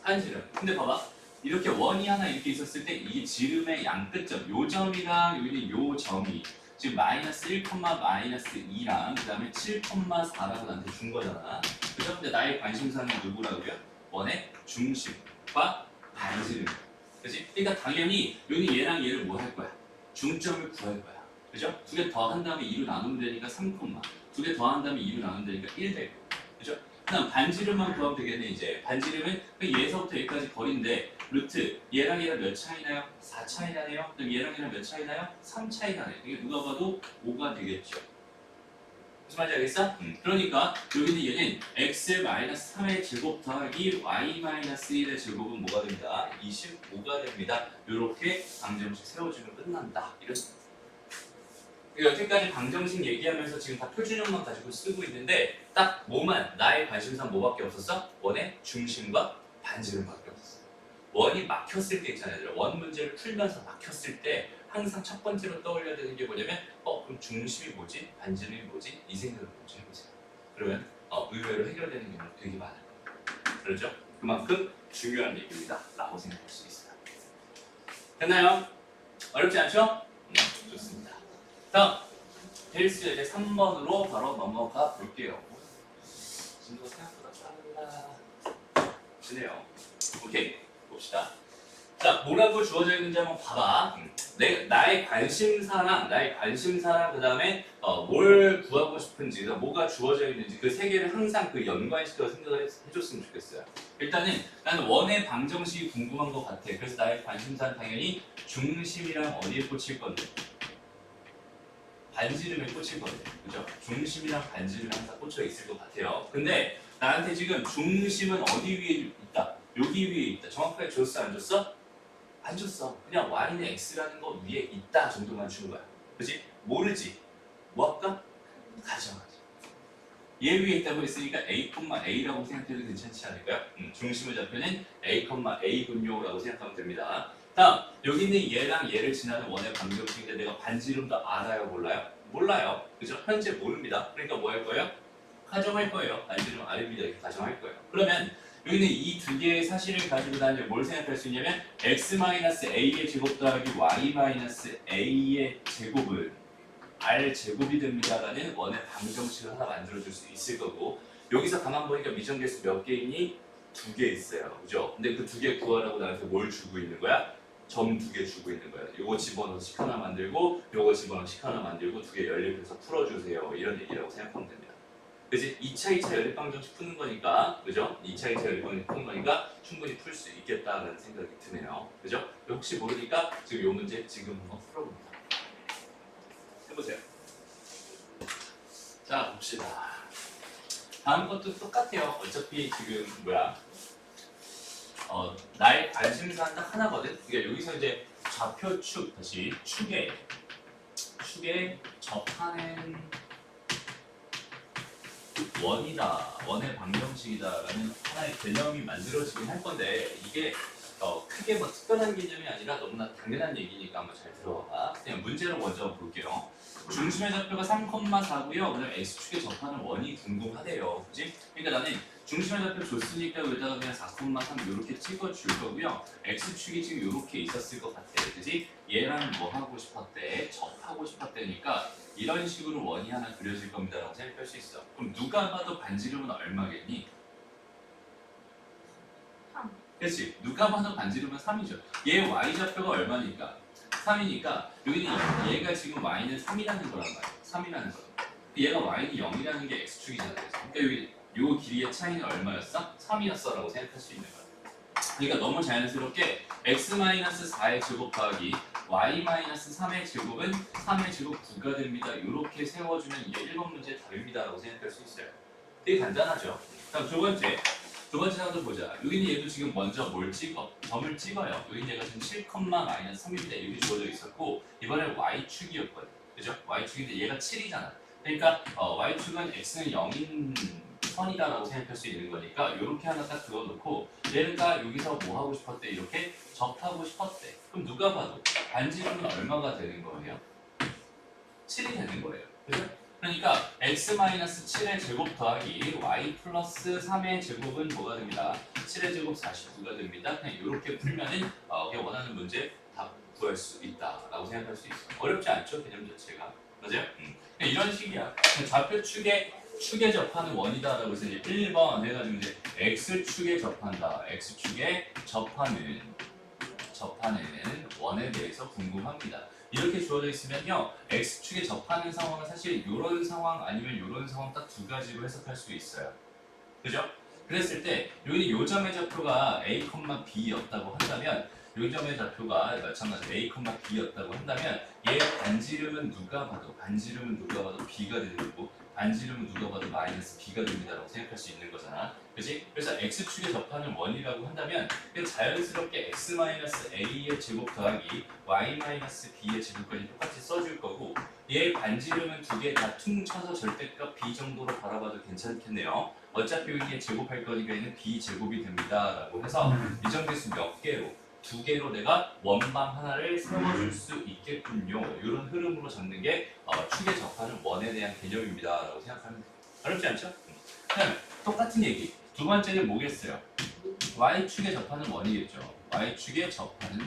반지름. 근데 봐봐. 이렇게 원이 하나 이렇게 있었을 때 이 지름의 양끝점, 요 점이랑 여기는 요 점이 지금 마이너스 1, 마이너스 2랑 그 다음에 7,4라고 나한테 준 거잖아. 그죠? 근데 나의 관심사는 누구라고요? 원의 중심과 반지름. 그치? 그러니까 당연히 여기 얘랑 얘를 뭐 할 거야? 중점을 구할 거야. 그죠? 두 개 더 한 다음에 2로 나누면 되니까 3, 두 개 더 한 다음에 2로 나누면 되니까 1 되고. 그죠? 그다음 반지름만 구하면 되겠네. 이제 반지름은 얘서부터 여기까지 거리인데 루트 얘랑 얘랑 몇 차이 나요? 4 차이 나네요. 그럼 얘랑 얘랑 몇 차이 나요? 3 차이 나네요. 이게 누가 봐도 5가 되겠죠. 무슨 말인지 알겠어? 그러니까 여기는 얘는 x-3의 제곱 더하기 y-1의 제곱은 뭐가 됩니다? 25가 됩니다. 이렇게 방정식 세워주면 끝난다. 이런. 여태까지 방정식 얘기하면서 지금 다 표준형만 가지고 쓰고 있는데 딱 뭐만 나의 관심사 뭐밖에 없었어? 원의 중심과 반지름밖에 없었어. 원이 막혔을 때 있잖아요. 얘들아. 원 문제를 풀면서 막혔을 때 항상 첫 번째로 떠올려야 되는 게 뭐냐면 그럼 중심이 뭐지? 반지름이 뭐지? 이 생각을 먼저 해보세요. 그러면 의외로 해결되는 경우가 되게 많을 거예요. 그렇죠? 그만큼 중요한 얘기입니다. 라고 생각할 수 있어요. 됐나요? 어렵지 않죠? 좋습니다. 다음 필수예제 3번으로 바로 넘어가 볼게요. 진도 생각보다 빨라지네요. 오케이, 봅시다. 자, 뭐라고 주어져 있는지 한번 봐봐. 나의 관심사랑 그 다음에 뭘 구하고 싶은지, 뭐가 주어져 있는지 그 세 개를 항상 그 연관시켜서 생각을 해줬으면 좋겠어요. 일단은 나는 원의 방정식이 궁금한 것 같아. 그래서 나의 관심사는 당연히 중심이랑 어디에 꽂힐 건데? 반지름에 꽂힐 건데, 그죠? 중심이랑 반지름이 항상 꽂혀 있을 것 같아요. 근데 나한테 지금 중심은 어디 위에 있다? 여기 위에 있다. 정확하게 줬어, 안 줬어? 안 줬어. 그냥 y는 x라는 거 위에 있다 정도만 준 거야. 그지? 모르지? 뭐 할까? 가정하지. 얘 위에 있다고 했으니까 a,a라고 생각해도 괜찮지 않을까요? 중심의 좌표는 a,a군요라고 생각하면 됩니다. 다음, 여기 있는 얘랑 얘를 지나는 원의 방정식인데 내가 반지름도 알아요? 몰라요? 몰라요. 그죠? 현재 모릅니다. 그러니까 뭐 할 거예요? 가정할 거예요. 반지름 아래입니다. 이렇게 가정할 거예요. 그러면 여기는 이 두 개의 사실을 가지고 다니면 뭘 생각할 수 있냐면 x-a의 제곱 더하기 y-a의 제곱은 r제곱이 됩니다라는 원의 방정식을 하나 만들어줄 수 있을 거고 여기서 가만 보니까 미정계수 몇 개 있니? 2개 있어요. 그죠? 근데 그 2개 구하라고 나한테 뭘 주고 있는 거야? 점 2개 주고 있는 거야. 요거 집어넣어서 식 하나 만들고 요거 집어넣어서 식 하나 만들고 2개 연립해서 풀어주세요. 이런 얘기라고 생각하면 됩니다. 그치? 2차 연립방정식 푸는 거니까, 그죠? 2차 연립방정식 푸는 거니까 충분히 풀 수 있겠다라는 생각이 드네요. 그죠? 혹시 모르니까 지금 요 문제 지금 한번 풀어봅니다. 해보세요. 자, 봅시다. 다음 것도 똑같아요. 어차피 지금 나의 관심사는 딱 하나거든. 그러니까 여기서 이제 좌표축 다시 축에 접하는 원이다, 원의 방정식이다라는 하나의 개념이 만들어지긴 할 건데 이게 크게 뭐 특별한 개념이 아니라 너무나 당연한 얘기니까 한번 잘 들어봐. 그냥 문제를 먼저 볼게요. 중심의 좌표가 3,4고요. 그다음에 x축에 접하는 원이 궁금하대요. 그지? 그러니까 나는 중심의 좌표 줬으니까 여기다가 그냥 4,3 이렇게 찍어줄 거고요. x축이 지금 이렇게 있었을 것 같아. 그지? 얘랑 뭐 하고 싶었대? 접하고 싶었대니까 이런 식으로 원이 하나 그려질 겁니다 라고 생각할 수 있어. 그럼 누가 봐도 반지름은 얼마겠니? 3. 그렇지? 누가 봐도 반지름은 3이죠. 얘 y좌표가 얼마니까? 3이니까 여기는 얘가 지금 y는 3이라는 거란 말이야. 3이라는 거. 얘가 y는 0이라는 게 x축이잖아. 그러니까 여기 요 길이의 차이는 얼마였어? 3이었어 라고 생각할 수 있는 거야. 그러니까 너무 자연스럽게 x-4의 제곱 더하기 y-3의 제곱은 3의 제곱 9가 됩니다. 이렇게 세워주면 이게 1번 문제의 답입니다 라고 생각할 수 있어요. 되게 간단하죠? 그럼 두 번째 상도 보자. 여기는 얘도 지금 먼저 뭘 찍어? 점을 찍어요. 여기는 얘가 지금 7,-3인데 이렇게 주어져 있었고 이번에 y축이었거든. 그죠? y축인데 얘가 7이잖아. 그러니까 y축은 x는 0인 선이다라고 생각할 수 있는 거니까 이렇게 하나 딱 그어놓고 얘가 여기서 뭐 하고 싶었대? 이렇게 접하고 싶었대. 그럼 누가 봐도 반지름은 얼마가 되는 거예요? 7이 되는 거예요. 그죠? 그러니까 x-7의 제곱 더하기 y 플러스 3의 제곱은 뭐가 됩니다? 7의 제곱 49가 됩니다. 그냥 이렇게 풀면은 그냥 원하는 문제 답 구할 수 있다라고 생각할 수 있어. 어렵지 않죠? 개념 자체가. 맞아요? 이런 식이야. 좌표 축에 접하는 원이다라고 해서 이제 1번 해가지고 이제 x축에 접한다. x축에 접하는 원에 대해서 궁금합니다. 이렇게 주어져 있으면요, x축에 접하는 상황은 사실 이런 상황 아니면 이런 상황 딱 두 가지로 해석할 수 있어요. 그죠? 그랬을 때 여기 요 점의 좌표가 a, b였다고 한다면 요 점의 좌표가 마찬가지로 a, b였다고 한다면 얘 반지름은 누가 봐도 b가 되는 거고 반지름은 누가 봐도 마이너스 b가 됩니다라고 생각할 수 있는 거잖아. 그지? 그래서 x축에 접하는 원이라고 한다면 자연스럽게 x-a의 제곱 더하기 y-b의 제곱까지 똑같이 써줄 거고 얘 반지름은 두 개 다 퉁 쳐서 절대값 b 정도로 바라봐도 괜찮겠네요. 어차피 여기에 제곱할 거니까 얘는 b제곱이 됩니다 라고 해서 이정계수 몇 개로? 두 개로 내가 원방 하나를 세워줄 수 있겠군요. 이런 흐름으로 잡는 게 축에 접하는 원에 대한 개념입니다 라고 생각하면 돼요. 어렵지 않죠? 그다음에 똑같은 얘기. 두 번째는 뭐겠어요? y축에 접하는 원이겠죠. y축에 접하는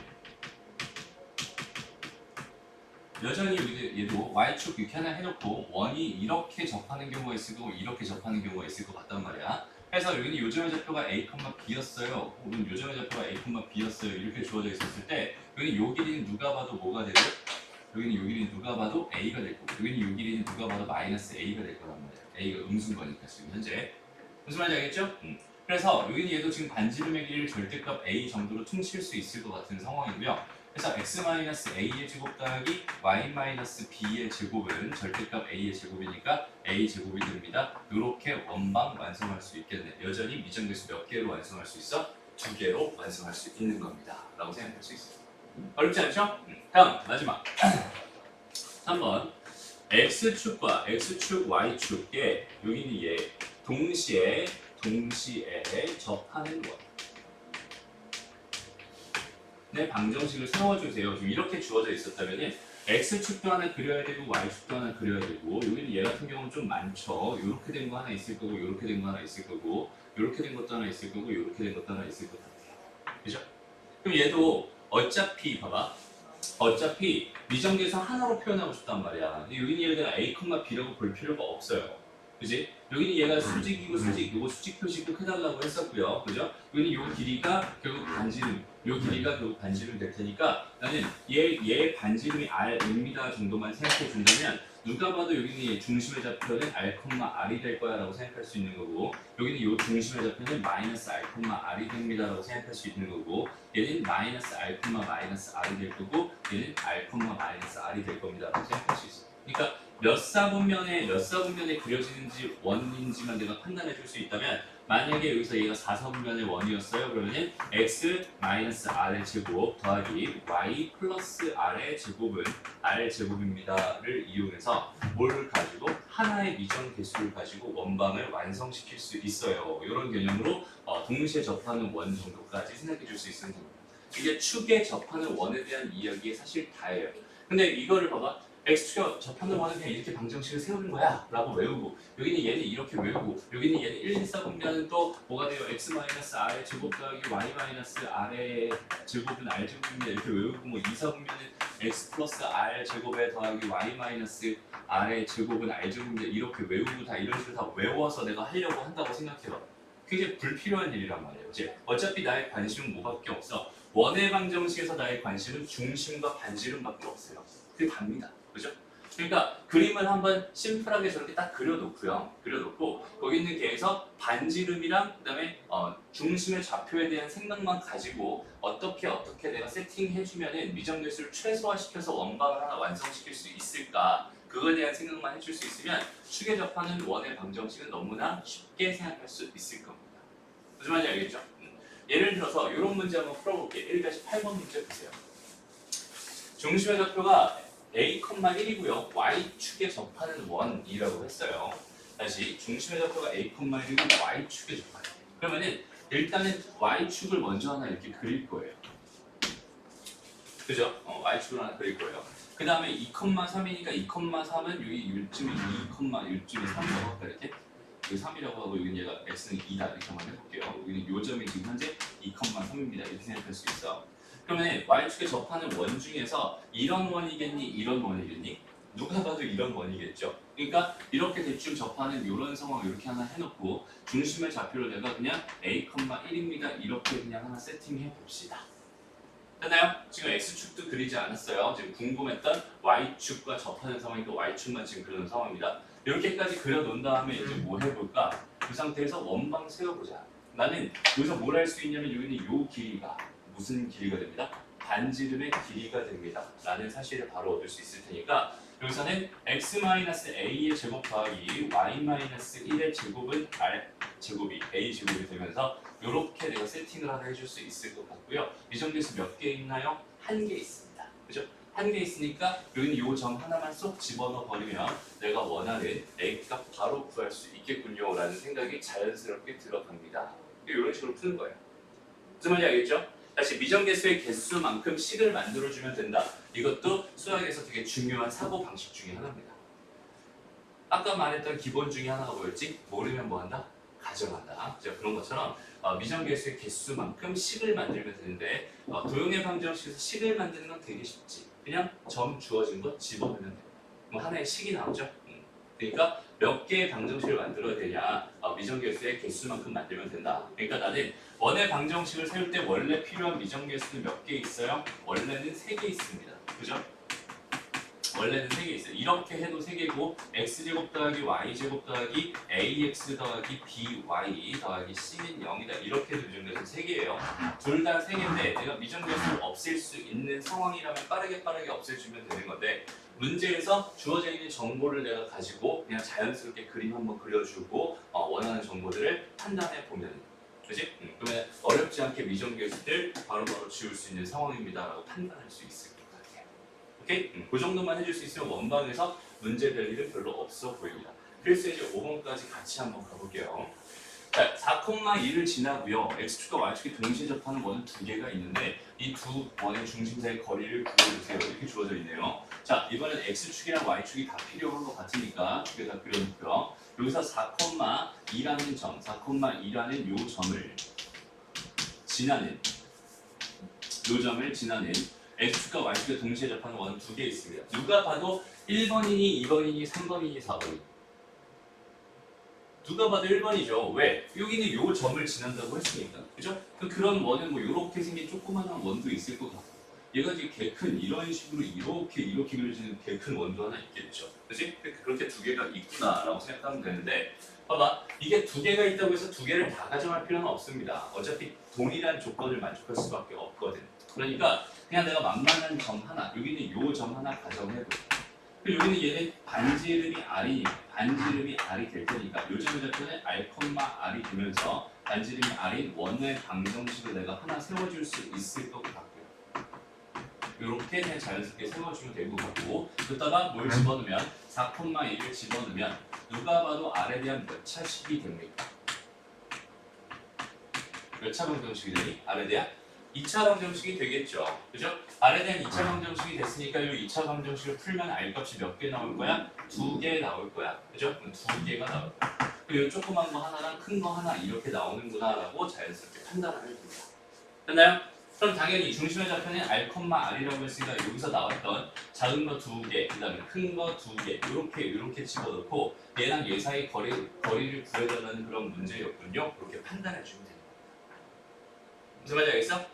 여전히 얘도 y축 이렇게 하나 해놓고 원이 이렇게 접하는 경우가 있을 거고 이렇게 접하는 경우가 있을 것 같단 말이야. 그래서 여기는 요점의 좌표가 a, b였어요. 혹은 요점의 좌표가 a, b였어요. 이렇게 주어져 있었을 때 여기는 요 길이는 누가 봐도 뭐가 되고 여기는 요 길이는 누가 봐도 a가 될 거고 여기는 요 길이는 누가 봐도 마이너스 a가 될 거란 말이야. a가 음수인 거니까 지금 현재. 무슨 말인지 알겠죠? 그래서 여기는 얘도 지금 반지름의 길이를 절대값 a 정도로 퉁칠 수 있을 것 같은 상황이고요. 그래서 x-a의 제곱 더하기 y-b의 제곱은 절대값 a의 제곱이니까 a 제곱이 됩니다. 이렇게 원방 완성할 수 있겠네. 여전히 미정계수 몇 개로 완성할 수 있어? 두 개로 완성할 수 있는 겁니다. 라고 생각할 수 있어요. 어렵지 않죠? 다음 마지막 3번 x축과 x축, y축에 여기는 얘 동시에 접하는 원. 네, 방정식을 세워주세요. 지금 이렇게 주어져 있었다면 x축도 하나 그려야 되고 y축도 하나 그려야 되고 여기는 얘 같은 경우는 좀 많죠. 이렇게 된 거 하나 있을 거고 이렇게 된 거 하나 있을 거고 이렇게 된 것도 하나 있을 거고 이렇게 된 것도 하나 있을 것 같아요. 그죠? 그럼 얘도 어차피 봐봐. 어차피 미정계수 하나로 표현하고 싶단 말이야. 근데 여기는 예를 들어 a, b라고 볼 필요가 없어요. 그지? 여기는 얘가 수직이고 요거 수직 표시 꼭 해달라고 했었고요. 그죠? 여기는 요 길이가 결국 반지름, 요 길이가 결국 반지름 될 테니까 나는 얘 반지름이 r입니다 정도만 생각해 준다면 누가 봐도 여기는 얘 중심의 좌표는 r,r이 될 거야 라고 생각할 수 있는 거고 여기는 요 중심의 좌표는 마이너스 r,r이 됩니다 라고 생각할 수 있는 거고 얘는 마이너스 r, r이 될 거고 얘는 r,r이 될 겁니다 라고 생각할 수 있어. 그러니까 몇 사분면에 그려지는지 원인지만 내가 판단해 줄 수 있다면 만약에 여기서 얘가 4사분면의 원이었어요. 그러면 x-r의 제곱 더하기 y 플러스 r의 제곱은 r 제곱입니다를 이용해서 뭘 가지고 하나의 미정 개수를 가지고 원방을 완성시킬 수 있어요. 이런 개념으로 동시에 접하는 원 정도까지 생각해 줄 수 있는 겁니다. 이게 축에 접하는 원에 대한 이야기의 사실 다예요. 근데 이거를 봐봐. x축에 접하는 원은 그냥 이렇게 방정식을 세우는 거야 라고 외우고 여기는 얘는 이렇게 외우고 여기는 얘는 1, 2, 4 보면 또 뭐가 돼요? x-r의 제곱 더하기 y-r의 제곱은 r 제곱입니다 이렇게 외우고 뭐 2, 4 보면은 x 플러스 r 제곱에 더하기 y-r의 제곱은 r 제곱입니다 이렇게 외우고 다 이런 식으로 다 외워서 내가 하려고 한다고 생각해봐. 그게 불필요한 일이란 말이에요. 이제 어차피 나의 관심은 뭐밖에 없어. 원의 방정식에서 나의 관심은 중심과 반지름밖에 없어요. 그게 답니다. 그죠? 그러니까 그림을 한번 심플하게 저렇게 딱 그려놓고요. 그려놓고 거기 있는 개에서 반지름이랑 그다음에 중심의 좌표에 대한 생각만 가지고 어떻게 내가 세팅해주면은 미정계수를 최소화시켜서 원방을 하나 완성시킬 수 있을까? 그거에 대한 생각만 해줄 수 있으면 축에 접하는 원의 방정식은 너무나 쉽게 생각할 수 있을 겁니다. 무슨 말인지 알겠죠? 예를 들어서 이런 문제 한번 풀어볼게요. 1-8번 문제 보세요. 중심의 좌표가 a,1이고요. y축에 접하는 원이라고 했어요. 다시 중심의 좌표가 a,1이고 y축에 접하는 원. 그러면은 일단은 y축을 먼저 하나 이렇게 그릴 거예요. 그죠? y축을 하나 그릴 거예요. 그 다음에 2,3이니까 2,3은 여기 요쯤이 2,3이라고 할까 이렇게? 여기 3이라고 하고 여기는 얘가 x는 2다 이렇게 한번 해볼게요. 여기는 요 점이 지금 현재 2,3입니다. 이렇게 생각할 수 있어. 그러면 y축에 접하는 원 중에서 이런 원이겠니? 이런 원이겠니? 누가 봐도 이런 원이겠죠. 그러니까 이렇게 대충 접하는 이런 상황 이렇게 하나 해놓고 중심의 좌표를 내가 그냥 a,1입니다. 이렇게 그냥 하나 세팅해 봅시다. 됐나요? 지금 x축도 그리지 않았어요. 지금 궁금했던 y축과 접하는 상황이니까 y축만 지금 그리는 상황입니다. 이렇게까지 그려놓은 다음에 이제 뭐 해볼까? 그 상태에서 원방 세워보자. 나는 여기서 뭘 할 수 있냐면 여기는 요 길이가 무슨 길이가 됩니다? 반지름의 길이가 됩니다. 라는 사실을 바로 얻을 수 있을 테니까 여기서는 x-a의 제곱 더하기 y-1의 제곱은 r 제곱이 a 제곱이 되면서 이렇게 내가 세팅을 하나 해줄 수 있을 것 같고요. 미정계수 몇 개 있나요? 한 개 있습니다. 그죠? 한 개 있으니까 여기는 이 점 하나만 쏙 집어넣어 버리면 내가 원하는 a값 바로 구할 수 있겠군요 라는 생각이 자연스럽게 들어갑니다. 이런 식으로 푸는 거예요. 무슨 말인지 알겠죠? 다시 미정계수의 개수만큼 식을 만들어주면 된다. 이것도 수학에서 되게 중요한 사고 방식 중에 하나입니다. 아까 말했던 기본 중에 하나가 뭐였지? 모르면 뭐한다? 가정한다. 그런 것처럼 미정계수의 개수만큼 식을 만들면 되는데 도형의 방정식에서 식을 만드는 건 되게 쉽지. 그냥 점 주어진 거 집어넣으면 돼. 뭐 하나의 식이 나오죠. 그러니까 몇 개의 방정식을 만들어야 되냐? 미정계수의 개수만큼 만들면 된다. 그러니까 나는 원의 방정식을 세울 때 원래 필요한 미정계수는 몇 개 있어요? 원래는 3개 있습니다. 그죠? 원래는 3개 있어요. 이렇게 해도 3개고 x제곱 더하기 y제곱 더하기 ax 더하기 by 더하기 c는 0이다. 이렇게 해도 미정계수는 3개예요. 둘 다 3개인데 내가 미정계수를 없앨 수 있는 상황이라면 빠르게 없애주면 되는 건데 문제에서 주어져 있는 정보를 내가 가지고 그냥 자연스럽게 그림 한번 그려주고 원하는 정보들을 판단해 보면 그치? 그러면 어렵지 않게 미정계수들 바로바로 지울 수 있는 상황입니다 라고 판단할 수 있을 것 같아요. 오케이? 그 정도만 해줄 수 있으면 원방에서 문제 될 일은 별로 없어 보입니다. 그래서 이제 5번까지 같이 한번 가볼게요. 자, 4,2를 지나고요. x축과 y축이 동시에 접하는 원은 2개가 있는데 이 두 원의 중심 사이의 거리를 구해주세요. 이렇게 주어져 있네요. 자, 이번엔 x축이랑 y축이 다 필요한 것 같으니까 두 개 다 그려놓고요. 여기서 4,2라는 점, 4,2라는 요 점을 지나는 x축과 y축이 동시에 접하는 원은 2개 있습니다. 누가 봐도 1번이니 2번이니 3번이니 4번이니 누가 봐도 1번이죠. 왜? 여기는 요 점을 지난다고 했으니까. 그죠? 그런 원은 뭐 이렇게 생긴 조그마한 원도 있을 것 같고 얘가 지금 개 큰 이런 식으로 이렇게 그려지는 개 큰 원도 하나 있겠죠. 그치? 그렇게 2개가 있구나라고 생각하면 되는데 봐봐. 이게 2개가 있다고 해서 2개를 다 가정할 필요는 없습니다. 어차피 동일한 조건을 만족할 수밖에 없거든. 그러니까 그냥 내가 만만한 점 하나, 여기는 요 점 하나 가정해도 그리고 여기는 얘는 반지름이 r이 될 테니까 요점의 좌표는 r,r이 되면서 반지름이 r인 원의 방정식을 내가 하나 세워줄 수 있을 것 같고요. 이렇게 그냥 자연스럽게 세워주면 될 것 같고 그러다가 뭘 집어넣으면 4,2를 집어넣으면 누가 봐도 r에 대한 몇 차식이 됩니까? 몇 차 방정식이 되니? r에 대한 2차 방정식이 되겠죠. 그죠? R에 대한 2차 방정식이 됐으니까 이 2차 방정식을 풀면 R값이 몇 개 나올 거야? 2개 나올 거야. 그죠? 2개가 나올 거야. 그리고 조그만 거 하나랑 큰 거 하나 이렇게 나오는구나 라고 자연스럽게 판단을 해줍니다. 됐나요? 그럼 당연히 중심의 좌표는 R,R이라고 했으니까 여기서 나왔던 작은 거 2개, 그 다음에 큰 거 2개 이렇게 집어넣고 얘랑 얘 사이 거리를 구해달라는 그런 문제였군요. 그렇게 판단해 주면 됩니다. 무슨 말인지 알겠어?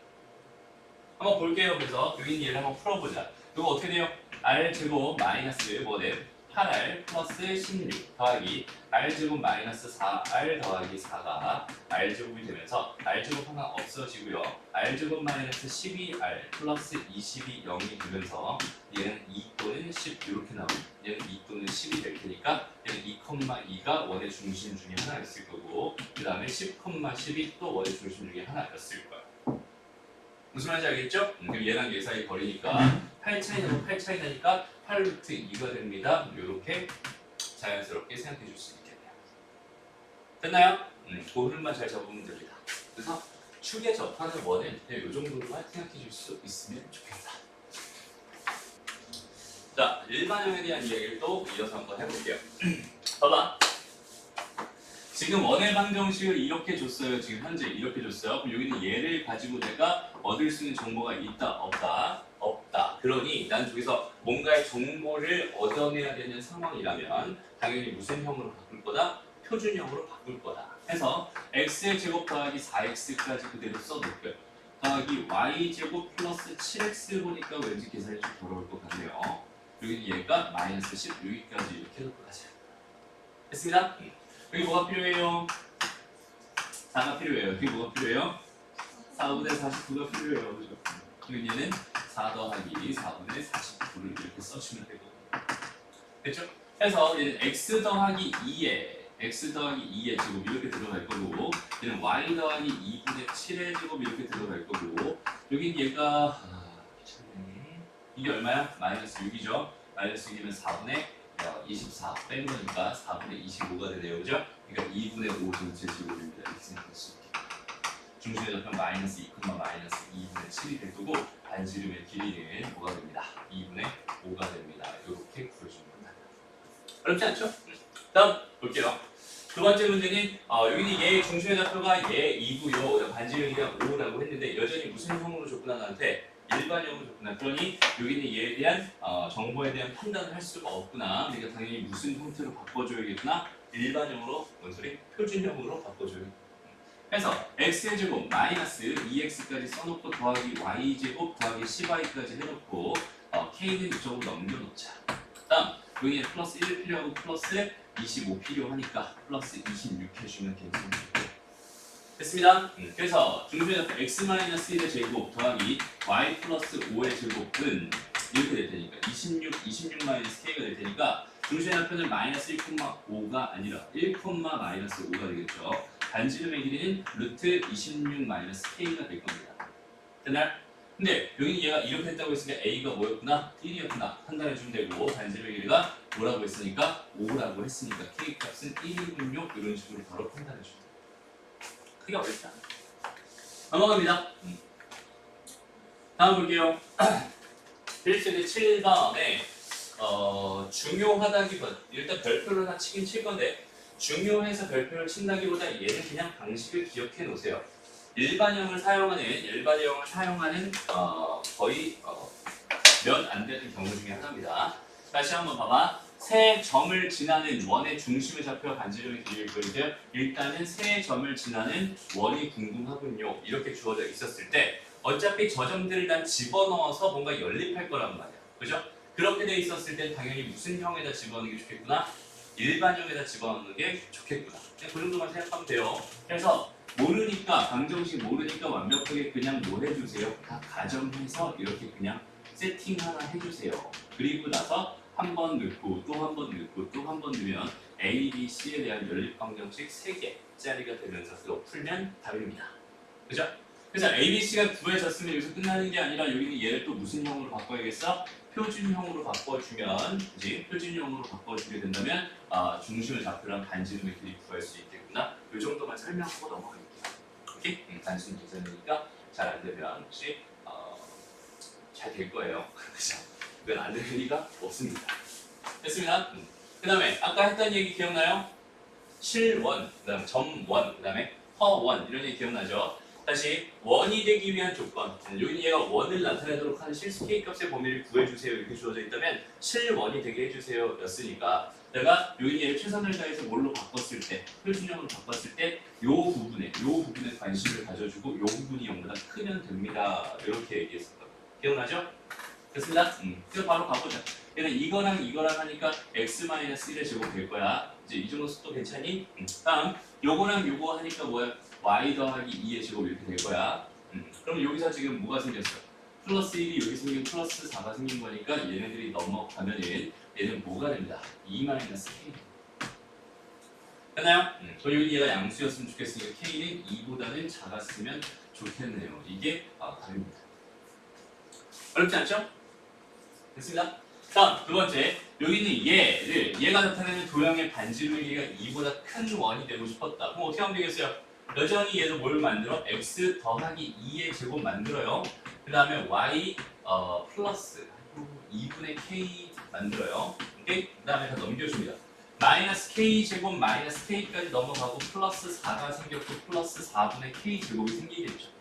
한번 볼게요. 그래서 여기 얘를 한번 풀어보자. 이거 어떻게 돼요? R제곱 마이너스 뭐네? 8R 플러스 16 더하기 R제곱 마이너스 4R 더하기 4가 R제곱이 되면서 R제곱 하나 없어지고요. R제곱 마이너스 12R 플러스 20이 0이 되면서 얘는 2 또는 10 이렇게 나오고 얘는 2 또는 10이 될 테니까 얘는 2,2가 원의 중심 중에 하나였을 거고 그 다음에 10,10이 또 원의 중심 중에 하나였을 거야. 무슨 말인지 알겠죠? 그럼 얘랑 얘 사이 거리니까 8 차이 나고 8 차이 나니까 8루트 2가 됩니다. 이렇게 자연스럽게 생각해 줄 수 있겠네요. 됐나요? 그 흐름만 잘 잡으면 됩니다. 그래서 축에 접하는 원은 이 정도로만 생각해 줄 수 있으면 좋겠다. 자, 일반형에 대한 이야기를 또 이어서 한번 해볼게요. 봐봐. 지금 원의 방정식을 이렇게 줬어요. 지금 현재 이렇게 줬어요. 그럼 여기는 얘를 가지고 내가 얻을 수 있는 정보가 있다, 없다? 없다. 그러니 난 저기서 뭔가의 정보를 얻어내야 되는 상황이라면 당연히 무슨 형으로 바꿀 거다? 표준형으로 바꿀 거다. 해서 x의 제곱 더하기 4x까지 그대로 써놓을게요. 더하기 y제곱 플러스 7x 보니까 왠지 계산이 좀 더러울 것 같네요. 여기 얘가 마이너스 10 여기까지 이렇게 해놓고 가자. 됐습니다? 여기 뭐가 필요해요? 4가 필요해요. 여기 뭐가 필요해요? 4분의 49가 필요해요. 그죠? 그리고 얘는 4 더하기 4분의 49를 이렇게 써주면 되거든요. 됐죠? 해서 얘는 x 더하기 2의 제곱 이렇게 들어갈 거고 얘는 y 더하기 2분의 7의 제곱 이렇게 들어갈 거고 여긴 얘가 이게 얼마야? 마이너스 6이죠? 마이너스 6이면 4분의 24 뺀 거니까 4분의 25가 되네요. 그죠? 그러니까 2분의 5 전체 제곱입니다. 이렇게 생각할 수 있게. 중심의 좌표는 마이너스 2, 마이너스 2분의 7이 될 거고 반지름의 길이는 뭐가 됩니다? 2분의 5가 됩니다. 이렇게 구해주면 됩니다. 어렵지 않죠? 다음 볼게요. 두 번째 문제는 여기는 얘 중심의 좌표가 얘 2고요. 반지름이가 5라고 했는데 여전히 무슨 형으로 줬구나 나한테 일반형으로 줬구나. 그러니 여기는 얘에 대한 정보에 대한 판단을 할 수가 없구나. 그러니까 당연히 무슨 형태로 바꿔줘야겠구나. 일반형으로 뭔 소리? 표준형으로 바꿔줘야겠구나. 그래서 x의 제곱 마이너스 2x까지 써놓고 더하기 y제곱 더하기 10y까지 해놓고 k는 이쪽으로 넘겨놓자. 다음 여기에 플러스 1 필요하고 플러스 25 필요하니까 플러스 26 해주면 괜찮고 됐습니다. 그래서 중심의 좌표 x-1의 제곱 더하기 y 플러스 5의 제곱은 이렇게 될 테니까 26 마이너스 k가 될 테니까 중심의 좌표는 마이너스 1,5가 아니라 1, 마이너스 5가 되겠죠. 반지름의 길이는 루트 26 마이너스 k가 될 겁니다. 됐나요? 근데 여기 얘가 이렇게 했다고 했으니까 a가 뭐였구나? 1이었구나 판단해주면 되고 반지름의 길이가 뭐라고 했으니까 5라고 했으니까 k 값은 1이군요. 이런 식으로 바로 판단해주면 돼요. 크게 어렵지 않아요. 넘어갑니다. 다음 볼게요. 필수의 7번에 중요하다기보다 일단 별표를 하나 치긴 칠 건데 중요해서 별표를 친다기보다 얘는 그냥 방식을 기억해 놓으세요. 일반형을 사용하는 거의 몇 안 되는 경우 중에 하나입니다. 다시 한번 봐봐. 세 점을 지나는 원의 중심의 좌표 반지름의 길이를 구해주세요. 일단은 세 점을 지나는 원이 궁금하군요. 이렇게 주어져 있었을 때 어차피 저 점들을 다 집어넣어서 뭔가 연립할 거란 말이야. 그죠? 그렇게 돼 있었을 때 당연히 무슨 형에다 집어넣는 게 좋겠구나? 일반형에다 집어넣는 게 좋겠구나. 그 정도만 생각하면 돼요. 그래서 모르니까 방정식 모르니까 완벽하게 그냥 뭐 해주세요? 다 가정해서 이렇게 그냥 세팅 하나 해주세요. 그리고 나서 한 번 넣고 또 한 번 넣고 또 한 번 넣으면 A, B, C에 대한 연립 방정식 3개짜리가 되면서 그거 풀면 답입니다. 그죠? 그래서 A, B, C가 구해졌으면 여기서 끝나는 게 아니라 여기는 얘를 또 무슨 형으로 바꿔야겠어? 표준형으로 바꿔주면, 그지? 표준형으로 바꿔주게 된다면 중심을 좌표랑 반지름의 길이 구할 수 있겠구나. 이 정도만 설명하고 넘어갈게요. 오케이? 단순 계산이니까 잘 안 되면 혹시 잘 될 거예요. 그죠? 그건 안 될 리가 없습니다. 됐습니다. 그 다음에 아까 했던 얘기 기억나요? 실원, 그 다음에 점원, 그 다음에 허원 이런 얘기 기억나죠? 다시 원이 되기 위한 조건, 여기 얘가 원을 나타내도록 하는 실수 K값의 범위를 구해주세요 이렇게 주어져 있다면 실원이 되게 해주세요 였으니까 내가 여기 얘를 최선을 다해서 뭘로 바꿨을 때 표준형으로 바꿨을 때 요 부분에 관심을 가져주고 요 부분이 0보다 크면 됩니다 이렇게 얘기했었거든요. 기억나죠? 됐습니다. 그래서 바로 가보자. 얘는 이거랑 하니까 x-1의 제곱 될 거야. 이제 이 정도 속도 괜찮니? 다음 요거랑 요거 하니까 뭐야? y 더하기 2의 제곱 이렇게 될 거야. 그럼 여기서 지금 뭐가 생겼어? 플러스 1이 여기 생기고 플러스 4가 생긴 거니까 얘네들이 넘어가면은 얘는 뭐가 됩니다? 2-k. 됐나요? 그럼 여기 얘가 양수였으면 좋겠으니까 k는 2보다는 작았으면 좋겠네요. 이게 답입니다. 어렵지 않죠? 됐습니다. 다음 두 번째, 여기는 얘가 나타내는 도형의 반지름의 길이가 2보다 큰 원이 되고 싶었다. 그럼 어떻게 하면 되겠어요? 여전히 얘도 뭘 만들어? x 더하기 2의 제곱 만들어요. 그 다음에 y 플러스 2분의 k 만들어요. 오케이? 그 다음에 다 넘겨줍니다. 마이너스 k 제곱 마이너스 k까지 넘어가고 플러스 4가 생겼고 플러스 4분의 k 제곱이 생기겠죠.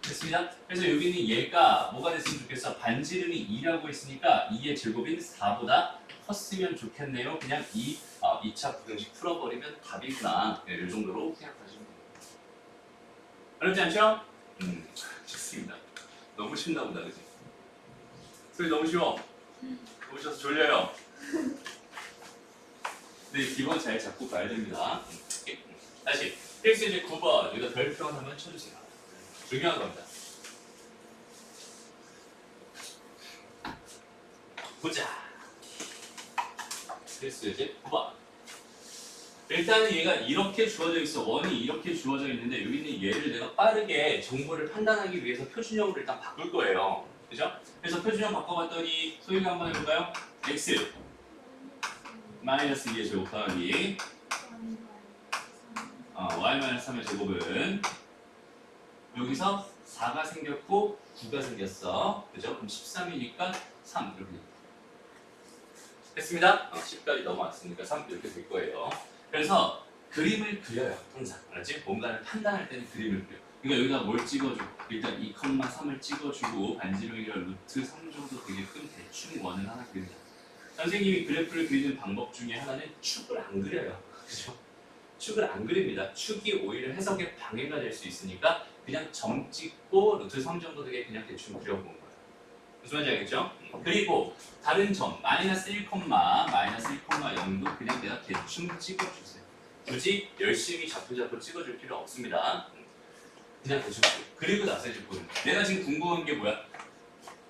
됐습니다. 그래서 여기는 얘가 뭐가 됐으면 좋겠어? 반지름이 2라고 했으니까 2의 제곱인 4보다 컸으면 좋겠네요. 그냥 이 2차 부등식 풀어버리면 답이구나. 네, 이 정도로 생각하시면 됩니다. 어렵지 않죠? 좋습니다. 너무 쉽나 보다, 그치? 소리 너무 쉬워. 너무 쉬워서 졸려요. 네, 기본 잘 잡고 가야 됩니다. 다시 필수 이제 9번 여기다 별표 한번 쳐주세요. 중요한 겁니다. 보자. 필수 이제 9번. 일단은 얘가 이렇게 주어져 있어. 원이 이렇게 주어져 있는데 여기는 얘를 내가 빠르게 정보를 판단하기 위해서 표준형으로 일단 바꿀 거예요. 그죠? 그래서 표준형 바꿔봤더니 소유가 한번 해볼까요? x 마이너스 2의 제곱 더하기 y-3의 제곱은 여기서 4가 생겼고 9가 생겼어. 그죠? 그럼 13이니까 3 이렇게 됩니다. 됐습니다. 10까지 넘어왔으니까 3 이렇게 될 거예요. 그래서 그림을 그려요. 항상. 알았지? 뭔가를 판단할 때는 그림을 그려. 그러니까 여기다 뭘 찍어줘? 일단 2,3을 찍어주고 반지름이가 루트 3 정도 되게끔 대충 원을 하나 그린다. 선생님이 그래프를 그리는 방법 중에 하나는 축을 안 그려요. 그죠? 축을 안 그립니다. 축이 오히려 해석에 방해가 될 수 있으니까 그냥 점 찍고 루트 3 정도 되게 그냥 대충 그려본 거예요. 무슨 말인지 알겠죠? 그리고 다른 점 마이너스 1,0도 그냥 내가 대충 찍어주세요. 굳이 열심히 자꾸 찍어줄 필요 없습니다. 그냥 대충 그리고 나서 이제 보는 거예요. 내가 지금 궁금한 게 뭐야?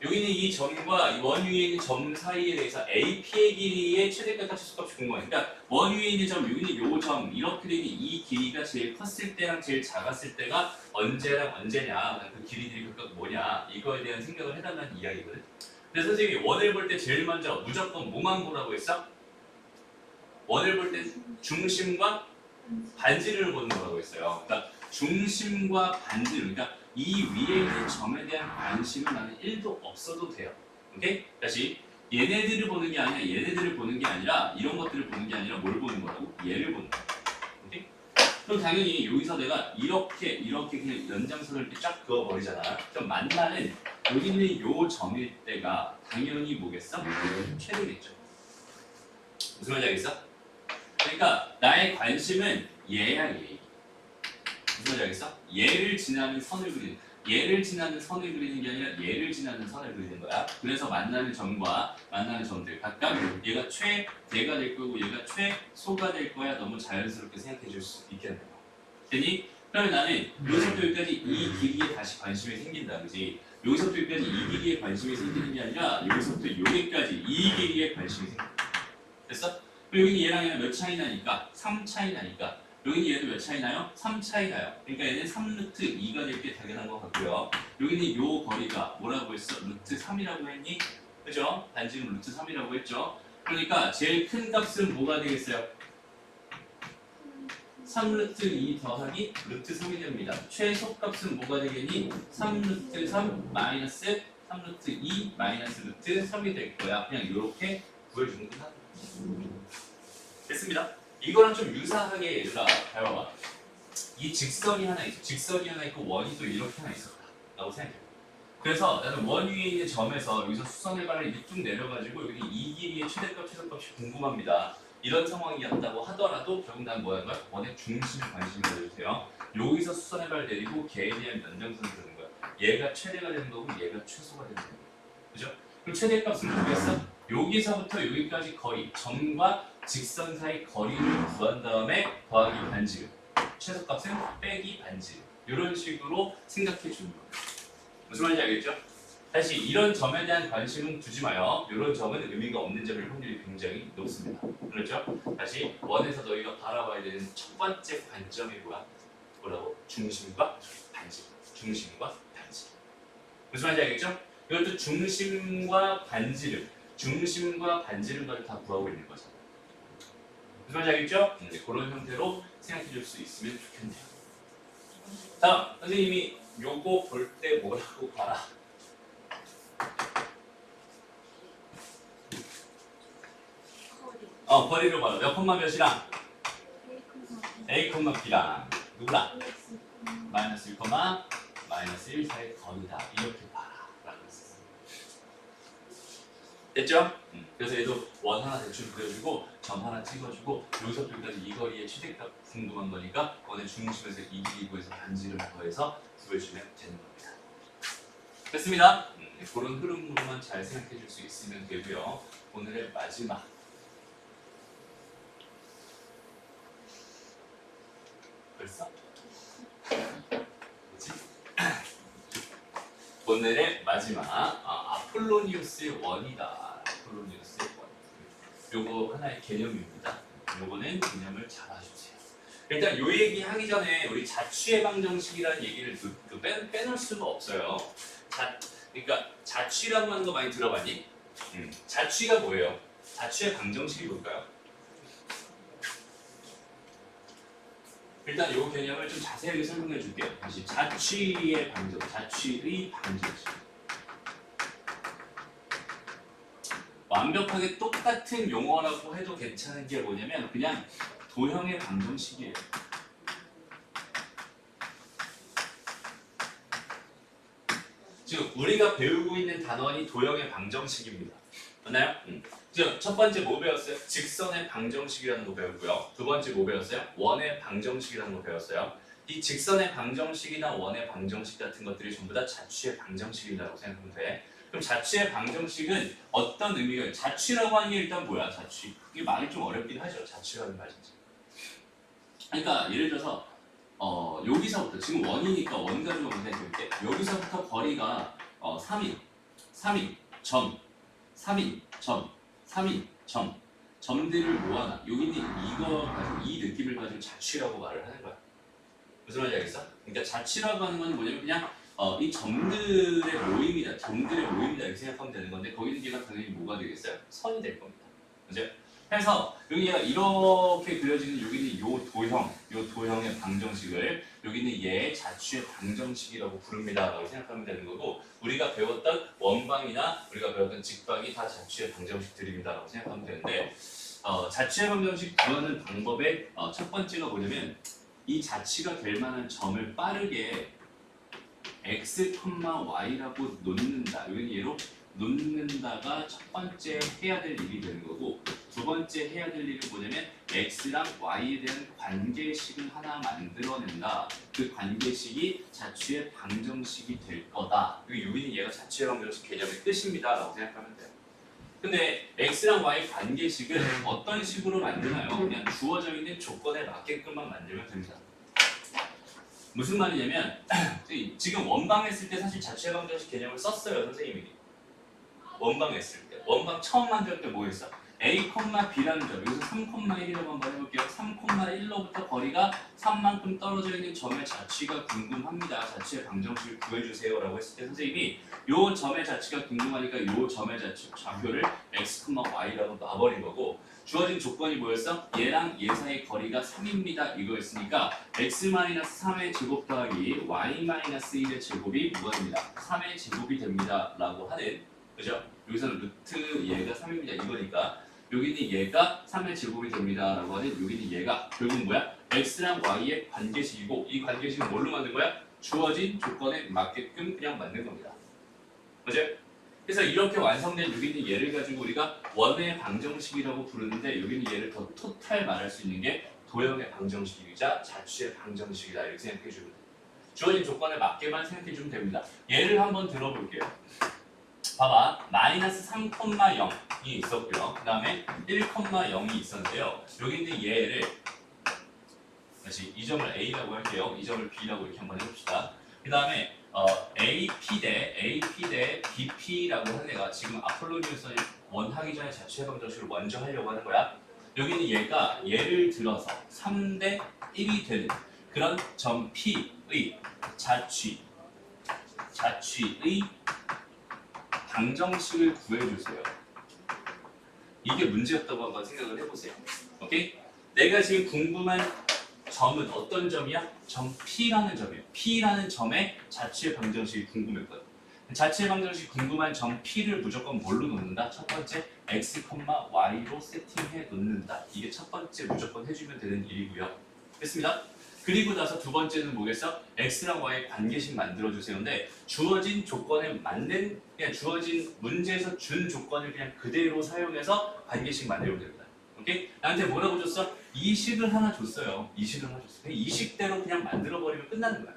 여기는 이 점과 이 원 위에 있는 점 사이에 대해서 AP의 길이의 최대값과 최소값이 궁금해. 그러니까 원 위에 있는 점, 여기는 요 점 이렇게 되는 이 길이가 제일 컸을 때랑 제일 작았을 때가 언제랑 언제냐, 그 길이들이 각각 뭐냐 이거에 대한 생각을 해달라는 이야기거든. 근데 선생님이 원을 볼 때 제일 먼저 무조건 뭐만 보라고 했어? 원을 볼 때 중심과 반지름을 보는 거라고 했어요. 그러니까 중심과 반지름, 그러니까 이 위에 있는 점에 대한 관심은 나는 1도 없어도 돼요. 오케이? 다시 얘네들을 보는 게 아니라 이런 것들을 보는 게 아니라 뭘 보는 거라고? 얘를 보는 거야. 오케이? 그럼 당연히 여기서 내가 이렇게 그냥 연장선을 이렇게 쫙 그어버리잖아. 그럼 만나는 여기 있는 요 점일 때가 당연히 뭐겠어? 최대겠죠. 무슨 말인지 알겠어? 그러니까 나의 관심은 얘야 얘. 무슨 말인지 알겠어? 얘를 지나는 선을 그리는 게 아니라 얘를 지나는 선을 그리는 거야. 그래서 만나는 점과 만나는 점들 각각 얘가 최대가 될 거고 얘가 최소가 될 거야. 너무 자연스럽게 생각해 줄 수 있겠네요. 되니? 그러면 나는 여기서부터 여기까지 이 길이에 다시 관심이 생긴다. 그지? 여기서부터 여기까지 이 길이에 관심이 생기는 게 아니라 여기서부터 여기까지 이 길이에 관심이 생긴다. 됐어? 그럼 여기는 얘랑 얘는 몇 차이 나니까? 3 차이 나니까 여기는 얘도 몇 차이 나요? 3 차이 나요. 그러니까 얘는 3루트 2가 될 게 당연한 것 같고요. 여기는 요 거리가 뭐라고 했어? 루트 3이라고 했니? 그죠? 반지름 루트 3이라고 했죠? 그러니까 제일 큰 값은 뭐가 되겠어요? 3루트 2 더하기 루트 3이 됩니다. 최소값은 뭐가 되겠니? 3루트 3 마이너스 3루트 2 마이너스 루트 3이 될 거야. 그냥 이렇게 구해주는 거야. 됐습니다. 이거랑 좀 유사하게 얘들아 잘 봐봐. 이 직선이 하나 있어. 직선이 하나 있고 원이 또 이렇게 하나 있었다 라고 생각해. 그래서 나는 원 위에 있는 점에서 여기서 수선의 발을 이렇게 쭉 내려가지고 여기 이 길이의 최대값 최소값이 궁금합니다. 이런 상황이었다고 하더라도 결국 난 뭐야? 원의 중심에 관심이 가져주세요. 여기서 수선의 발을 내리고 개에 대한 연장선을 그리는 거야. 얘가 최대가 되는 거고 얘가 최소가 되는 거야. 그죠? 그럼 최대값은 뭐겠어? 여기서부터 여기까지 거리, 점과 직선 사이 거리를 구한 다음에 더하기 반지름. 최소값은 빼기 반지름. 이런 식으로 생각해 주는 거예요. 무슨 말인지 알겠죠? 다시 이런 점에 대한 관심은 두지 마요. 이런 점은 의미가 없는 점일 확률이 굉장히 높습니다. 그렇죠? 다시 원에서 너희가 바라봐야 되는 첫 번째 관점이 뭐라고? 중심과 반지름. 중심과 반지름. 무슨 말인지 알겠죠? 이것도 중심과 반지름. 중심과 반지름까지 다 구하고 있는 거죠. 무슨 말인지 알겠죠? 그런 형태로 생각해 줄 수 있으면 좋겠네요. 다음, 선생님이 요거 볼 때 뭐라고 봐라? 거리를 봐라. 몇 콤마 몇이랑? A, B랑 누구랑? 마이너스 1, 마이너스 1 사이 거리다. 이렇게 봐라. 라고 했었어. 됐죠? 그래서 얘도 원 하나 대충 그려주고 점 하나 찍어주고 여기서부터 여기까지 이 거리의 최대값 궁금한 거니까 원의 중심에서 이 길이 구해서 반지름 더해서 구해주면 되는 겁니다. 됐습니다. 그런 흐름으로만 잘 생각해 줄 수 있으면 되고요. 오늘의 마지막 벌써? 뭐지? 오늘의 마지막 아폴로니우스의 원이다. 아폴로니우스의 원. 요거 하나의 개념입니다. 요거는 개념을 잘 아주세요. 일단 요 얘기 하기 전에 우리 자취예방정식이라는 얘기를 빼놓을 수가 없어요. 그러니까 자취라고 하는 거 많이 들어봤니? 자취가 뭐예요? 자취의 방정식이 뭘까요? 일단 요 개념을 좀 자세하게 설명해 줄게요. 다시 자취의 방정, 자취의 방정식. 완벽하게 똑같은 용어라고 해도 괜찮은 게 뭐냐면 그냥 도형의 방정식이에요. 지금 우리가 배우고 있는 단원이 도형의 방정식입니다. 맞나요? 지금 첫 번째 뭐 배웠어요? 직선의 방정식이라는 거 배웠고요. 두 번째 뭐 배웠어요? 원의 방정식이라는 거 배웠어요. 이 직선의 방정식이나 원의 방정식 같은 것들이 전부 다 자취의 방정식이라고 생각하면 돼. 그럼 자취의 방정식은 어떤 의미가? 자취라고 하는 게 일단 뭐야? 자취. 이게 말이 좀 어렵긴 하죠. 자취라는 말 진짜. 그러니까 예를 들어서 여기서부터 지금 원이니까 원 가지고 먼저 해볼게. 여기서부터 거리가 3인, 점, 3인, 점, 3인, 점, 점들을 모아놔. 여기는 이거 가지고 이 느낌을 가지고 자취라고 말을 하는 거야. 무슨 말인지 알겠어? 그러니까 자취라고 하는 건 뭐냐면 그냥 이 점들의 모임이다. 점들의 모임이다 이렇게 생각하면 되는 건데 거기는 얘가 당연히 뭐가 되겠어요? 선이 될 겁니다. 그죠? 그래서 여기가 이렇게 그려지는 여기는 요 도형의 방정식을 여기는 얘의 자취의 방정식이라고 부릅니다. 라고 생각하면 되는 거고 우리가 배웠던 원방이나 우리가 배웠던 직방이 다 자취의 방정식들입니다. 라고 생각하면 되는데 자취의 방정식 구하는 방법의 첫 번째가 뭐냐면 이 자취가 될 만한 점을 빠르게 x, y라고 놓는다. 여기는 얘로 놓는다가 첫 번째 해야 될 일이 되는 거고 두 번째 해야 될 일은 뭐냐면 x랑 y에 대한 관계식을 하나 만들어낸다. 그 관계식이 자취의 방정식이 될 거다. 여기는 얘가 자취의 방정식 개념의 뜻입니다. 라고 생각하면 돼요. 근데 x랑 y 관계식을 어떤 식으로 만드나요? 그냥 주어져 있는 조건에 맞게끔만 만들면 됩니다. 무슨 말이냐면 지금 원방 했을 때 사실 자취의 방정식 개념을 썼어요. 선생님이. 원방 했을 때. 원방 처음 만들 때 뭐 했어? A, B라는 점, 여기서 3,1이라고 한번 해볼게요. 3,1로부터 거리가 3만큼 떨어져 있는 점의 자취가 궁금합니다. 자취의 방정식을 구해주세요 라고 했을 때 선생님이 요 점의 자취가 궁금하니까 요 점의 자취 좌표를 x, y라고 놔버린 거고 주어진 조건이 뭐였어? 얘랑 얘 사이 거리가 3입니다. 이거였으니까 x-3의 제곱 더하기 y-1의 제곱이 뭐가 됩니다? 3의 제곱이 됩니다. 라고 하는 그죠? 여기서는 루트 얘가 3입니다. 이거니까 여기는 얘가 3의 제곱이 됩니다. 라고 하는 여기는 얘가 결국 뭐야? x랑 y의 관계식이고 이 관계식은 뭘로 만든 거야? 주어진 조건에 맞게끔 그냥 만든 겁니다. 그죠? 그래서 이렇게 완성된 여기는 얘를 가지고 우리가 원의 방정식이라고 부르는데 여기는 얘를 더 토탈 말할 수 있는 게 도형의 방정식이자 자취의 방정식이다 이렇게 생각해 주면 돼요. 주어진 조건에 맞게만 생각해 주면 됩니다. 예를 한번 들어볼게요. 봐봐. 마이너스 3,0이 있었고요. 그 다음에 1,0이 있었는데요. 여기 있는 얘를 다시 이 점을 A라고 할게요. 이 점을 B라고 이렇게 한번 해봅시다. 그 다음에 AP 대 BP라고 하는 애가 지금 아폴로니우스는 원하기 전에 자취의 방정식을 먼저 하려고 하는 거야. 여기는 얘가 예를 들어서 3대 1이 되는 그런 점 P의 자취의 방정식을 구해주세요. 이게 문제였다고 한번 생각을 해보세요. 오케이? 내가 지금 궁금한 점은 어떤 점이야? 점 P라는 점이에요. P라는 점의 자취의 방정식이 궁금했거든. 자취의 방정식이 궁금한 점 P를 무조건 뭘로 놓는다? 첫 번째 x, y로 세팅해 놓는다. 이게 첫 번째 무조건 해주면 되는 일이고요. 됐습니다. 그리고 나서 두 번째는 뭐겠어? x랑 y의 관계식 만들어주세요인데 주어진 조건에 맞는 그냥 주어진 문제에서 준 조건을 그냥 그대로 사용해서 관계식 만들면 됩니다. 오케이? 나한테 뭐라고 줬어? 이 식을 하나 줬어요. 이 식을 하나 줬어요. 이 식대로 그냥 만들어버리면 끝나는 거야.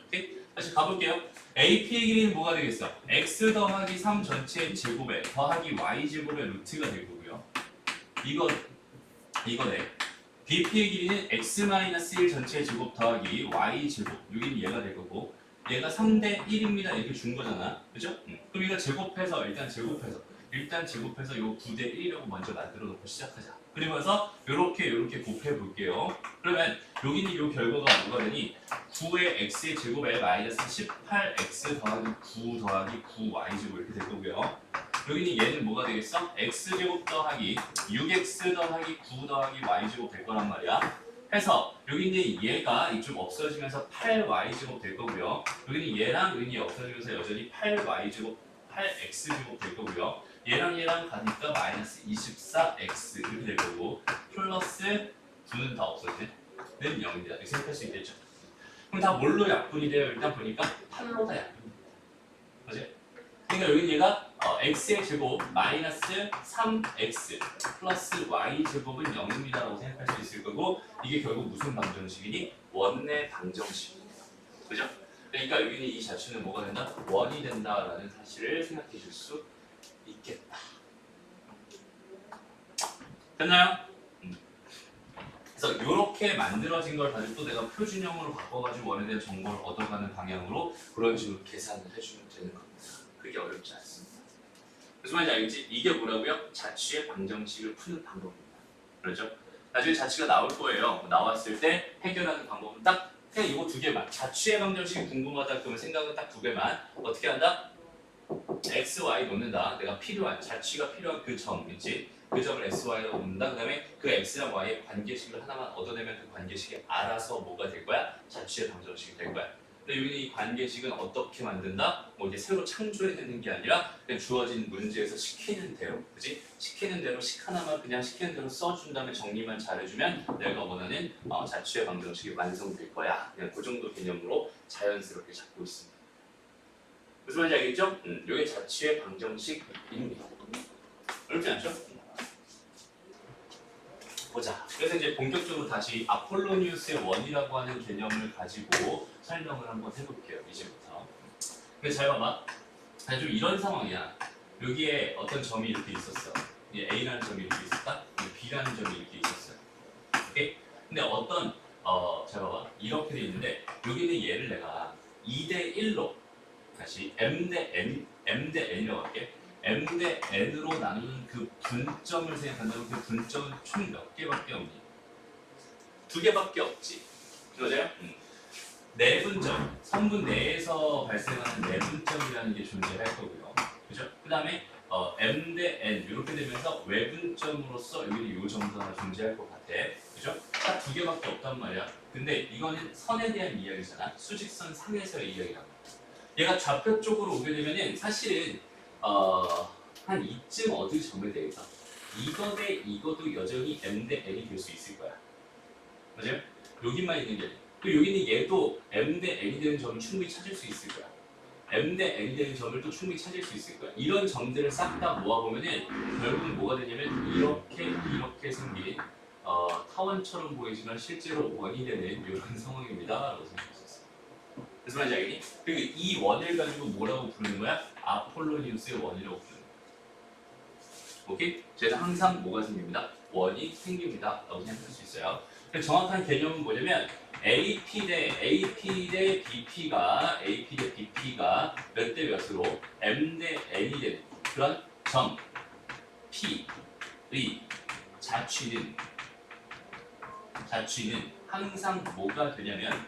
오케이? 다시 가볼게요. AP의 길이는 뭐가 되겠어? x 더하기 3 전체의 제곱에 더하기 y 제곱의 루트가 될 거고요. 이거네. BP의 길이는 x-1 전체의 제곱 더하기 y 제곱. 여기는 얘가 될 거고 얘가 3대 1입니다. 이렇게 준 거잖아. 그죠? 그럼 이거 제곱해서 일단 제곱해서 요 9대 1이라고 먼저 만들어 놓고 시작하자. 그러면서 요렇게 곱해 볼게요. 그러면 여기는 요 결과가 뭐가 되니 9의 x의 제곱에 마이너스 18x 더하기 9 더하기 9y 제곱 이렇게 될 거고요. 여기는 얘는 뭐가 되겠어? x제곱 더하기 6x 더하기 9 더하기 y제곱 될 거란 말이야. 해서 여기 있는 얘가 좀 없어지면서 8y제곱 될 거고요. 여기는 얘랑 여기는 얘 없어지면서 여전히 8y제곱, 8x제곱 될 거고요. 얘랑 가니까 마이너스 24x 이렇게 될 거고 플러스 9는 다 없어지는 0입니다. 이렇게 생각할 수 있겠죠. 그럼 다 뭘로 약분이 돼요? 일단 보니까 8로 다 약분이 돼요. 그지? 그러니까 여기 얘가 x의 제곱 마이너스 3x 플러스 y 제곱은 0입니다 라고 생각할 수 있을 거고 이게 결국 무슨 방정식이니? 원의 방정식입니다. 그죠? 그러니까 여기는 이 자체는 뭐가 된다? 원이 된다라는 사실을 생각해 줄 수 있겠다. 됐나요? 그래서 이렇게 만들어진 걸 가지고 또 내가 표준형으로 바꿔가지고 원에 대한 정보를 얻어가는 방향으로 그런 식으로 계산을 해주면 되는 겁니다. 그게 어렵지 않습니다. 무슨 말인지 알겠지? 이게 뭐라고요? 자취의 방정식을 푸는 방법입니다. 그렇죠? 나중에 자취가 나올 거예요. 나왔을 때 해결하는 방법은 딱 그냥 이거 두 개만. 자취의 방정식이 궁금하다 그러면 생각은 딱 두 개만. 어떻게 한다? x, y 놓는다. 내가 필요한 자취가 필요한 그 점 있지? 그 점을 x, y라고 놓는다. 그 다음에 그 x랑 y의 관계식을 하나만 얻어내면 그 관계식이 알아서 뭐가 될 거야? 자취의 방정식이 될 거야. 근데 여기는 이 관계식은 어떻게 만든다? 뭐 이제 새로 창조해내는 게 아니라 그냥 주어진 문제에서 시키는 대로, 그지? 시키는 대로 식 하나만 그냥 시키는 대로 써준 다음에 정리만 잘해주면 내가 원하는 자취의 방정식이 완성될 거야. 그냥 그 정도 개념으로 자연스럽게 잡고 있습니다. 무슨 말인지 알겠죠? 이게 자취의 방정식입니다. 어렵지 않죠? 보자. 그래서 이제 본격적으로 다시 아폴로니우스의 원이라고 하는 개념을 가지고 설명을 한번 해볼게요. 이제부터. 근데 잘 봐봐. 좀 이런 상황이야. 여기에 어떤 점이 이렇게 있었어. A라는 점이 이렇게 있었다. B라는 점이 이렇게 있었어요. 오케이? 근데 잘 봐봐. 이렇게 돼 있는데 여기는 얘를 내가 2대 1로 다시 M 대 N이라고 할게. m 대 n으로 나누는 그 분점을 생각한다면 그 분점은 총 몇 개밖에 없니? 2개밖에 없지. 맞아요? 내분점, 선분 내에서 발생하는 내분점이라는 게 존재할 거고요. 그죠? 그 다음에 m 대 n 이렇게 되면서 외분점으로서 여기는 이 점도 하나 존재할 것 같아. 그죠? 딱 2개밖에 없단 말이야. 근데 이거는 선에 대한 이야기잖아. 수직선 상에서의 이야기라고. 얘가 좌표 쪽으로 오게 되면은 사실은 한 이쯤 어디 점에 대해서 이거 대 이거도 여전히 m 대 n이 될 수 있을 거야. 맞아요? 여기만 있는 게 아니야. 그리고 여기는 얘도 m 대 n이 되는 점을 충분히 찾을 수 있을 거야. m 대 n이 되는 점을 또 충분히 찾을 수 있을 거야. 이런 점들을 싹 다 모아보면은 결국은 뭐가 되냐면 이렇게 생긴 타원처럼 보이지만 실제로 원이 되는 이런 상황입니다. 라고 생각할 수 있어요. 무슨 말인지 알겠니? 그리고 이 원을 가지고 뭐라고 부르는 거야? 아폴로니우스의 원이라고 부르는 거야. 오케이? 쟤는 항상 뭐가 생깁니다? 원이 생깁니다. 라고 생각할 수 있어요. 정확한 개념은 뭐냐면 AP 대 BP가 몇 대 몇으로 M 대 N이 되는 그런 점 P의 자취는 항상 뭐가 되냐면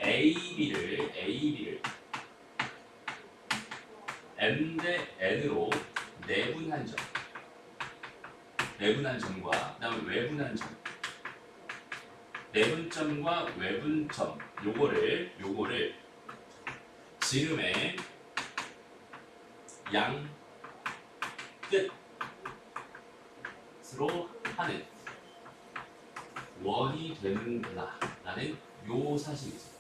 AB를 M 대 N으로 내분한 점과 그다음에 외분한 점 내분점과 외분점 요거를 지름의 양 끝으로 하는 원이 되는구나 라는 요 사실이죠.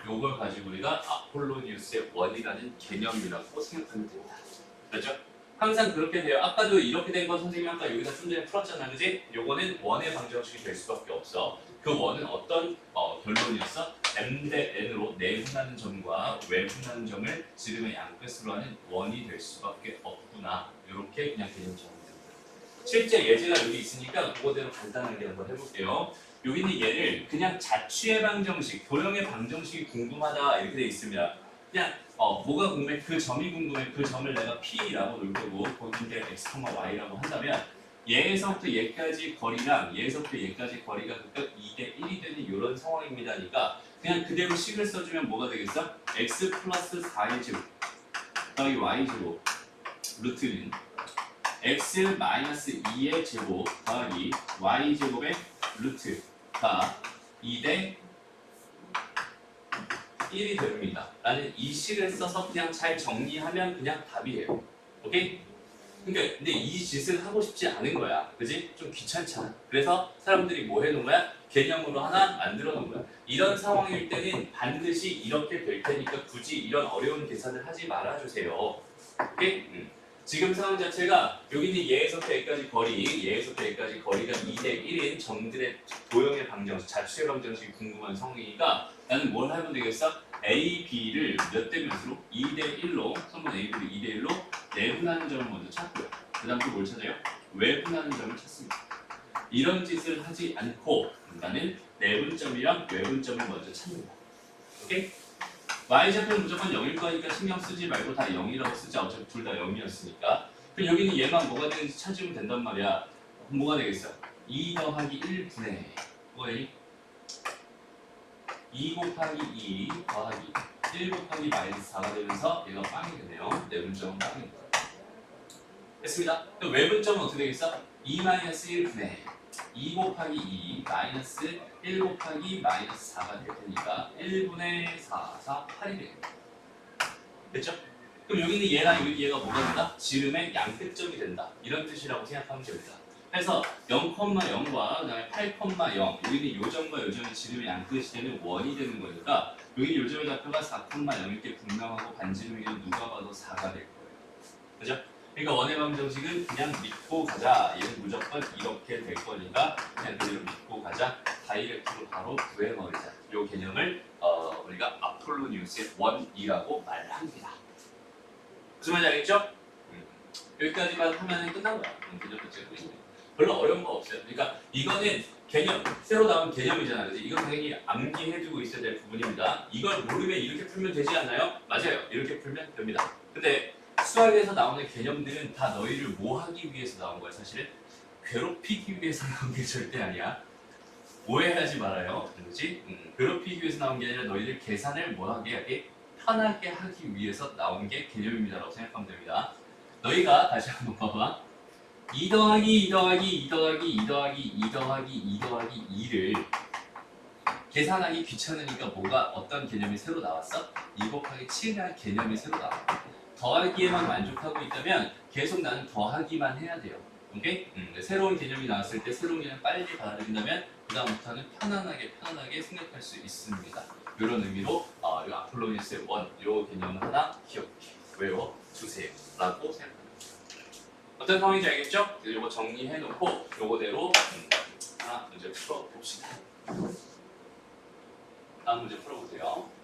요걸 가지고 우리가 아폴로니우스의 원이라는 개념이라고 생각하면 됩니다. 그렇죠? 항상 그렇게 돼요. 아까도 이렇게 된 건 선생님이 아까 여기다 좀 전에 풀었잖아, 그지? 요거는 원의 방정식이 될 수밖에 없어. 그 원은 어떤 결론이었어? m 대 n으로 내분하는 점과 외분하는 점을 지름의 양끝으로 하는 원이 될 수밖에 없구나. 이렇게 그냥 개념 적으면 됩니다. 실제 예제가 여기 있으니까 그거대로 간단하게 한번 해볼게요. 여기는 얘를 그냥 자취의 방정식, 도형의 방정식이 궁금하다 이렇게 돼 있습니다. 그냥 뭐가 궁금해? 그 점이 궁금해. 그 점을 내가 P라고 놓을 거고 거기에 X, Y라고 한다면 얘에서부터 얘까지 거리랑 얘에서부터 얘까지 거리가 각각 2대 1이 되는 이런 상황입니다니까 그냥 그대로 식을 써주면 뭐가 되겠어? X 플러스 4의 제곱 더하기 Y 제곱 루트는 X 마이너스 2의 제곱 더하기 Y 제곱의 루트가 2대 1이 됩니다. 라는 이 식을 써서 그냥 잘 정리하면 그냥 답이에요. 오케이? 그러니까 근데 이 짓을 하고 싶지 않은 거야. 그지? 좀 귀찮잖아. 그래서 사람들이 뭐 해놓은 거야? 개념으로 하나 만들어 놓은 거야. 이런 상황일 때는 반드시 이렇게 될 테니까 굳이 이런 어려운 계산을 하지 말아주세요. 오케이? 지금 상황 자체가 여기는 얘에서부터 여기까지 얘에서부터 여기까지 거리가 2대 1인 점들의 도형의 방정식, 자취의 방정식이 궁금한 상황이니까 나는 뭘 하면 되겠어? A, B를 몇 대 몇으로? 2대 1로, 선분 A, B를 2대 1로 내분하는 점을 먼저 찾고요. 그 다음 또 뭘 찾아요? 외분하는 점을 찾습니다. 이런 짓을 하지 않고 나는 내분점이랑 외분점을 먼저 찾는다. 오케이? Y좌표는 무조건 0일 거니까 신경 쓰지 말고 다 0이라고 쓰자. 어차피 둘 다 0이었으니까. 그럼 여기는 얘만 뭐가 되는지 찾으면 된단 말이야. 뭐가 되겠어? 2 더하기 1분의 뭐가 되니? 2 곱하기 2 더하기 1 곱하기 마이너스 4가 되면서 얘가 빵이 되네요. 내분점은 빵인 거예요. 됐습니다. 그럼 외분점은 어떻게 되겠어? 2 마이너스 1분의 2 곱하기 2 마이너스 1 곱하기 마이너스 4가 될 테니까 1분의 4, 4, 8이 되겠다. 됐죠? 그럼 여기는 얘랑 얘가 뭐가 된다? 지름의 양끝점이 된다. 이런 뜻이라고 생각하면 됩니다. 그래서 0,0과 그다음에 8,0 여기는 요 점과 요 점이 지름의 양끝이 되는 원이 되는 거니까 여기 요 점의 좌표가 4,0일 때 분명하고 반지름이면 누가 봐도 4가 될 거예요. 그죠? 그러니까 원의 방정식은 그냥 믿고 가자. 얘는 무조건 이렇게 될 거니까 그냥 그대로 믿고 가자. 다이렉트로 바로 구해버리자. 이 개념을 우리가 아폴로니우스의 원이라고 말합니다. 무슨 말인지 알겠죠? 여기까지만 하면 끝난 거야. 개념 자체가 별로 어려운 거 없어요. 그러니까 이거는 개념, 새로 나온 개념이잖아. 그지? 이건 당연히 암기해두고 있어야 될 부분입니다. 이걸 모르면 이렇게 풀면 되지 않나요? 맞아요. 이렇게 풀면 됩니다. 근데 수학에서 나오는 개념들은 다 너희를 뭐 하기 위해서 나온 거야 사실은? 괴롭히기 위해서 나온 게 절대 아니야. 오해하지 말아요. 그렇지? 괴롭히기 위해서 나온 게 아니라 너희들 계산을 뭐 하게 편하게 하기 위해서 나온 게 개념입니다라고 생각하면 됩니다. 너희가 다시 한번 봐봐. 2 더하기 2 더하기 2 더하기 2 더하기 2 더하기 2 더하기 2를 계산하기 귀찮으니까 뭐가 어떤 개념이 새로 나왔어? 2 곱하기 7이라는 개념이 새로 나왔어. 더하기에만 만족하고 있다면 계속 나는 더하기만 해야 돼요. 오케이? 새로운 개념이 나왔을 때 새로운 개념 빨리 받아들인다면 그 다음부터는 편안하게 생각할 수 있습니다. 이런 의미로 이 아폴로니스의 원, 이 개념 하나 외워주세요 라고 생각합니다. 어떤 상황인지 알겠죠? 이거 정리해놓고 요거대로 하나 문제 풀어봅시다. 다음 문제 풀어보세요.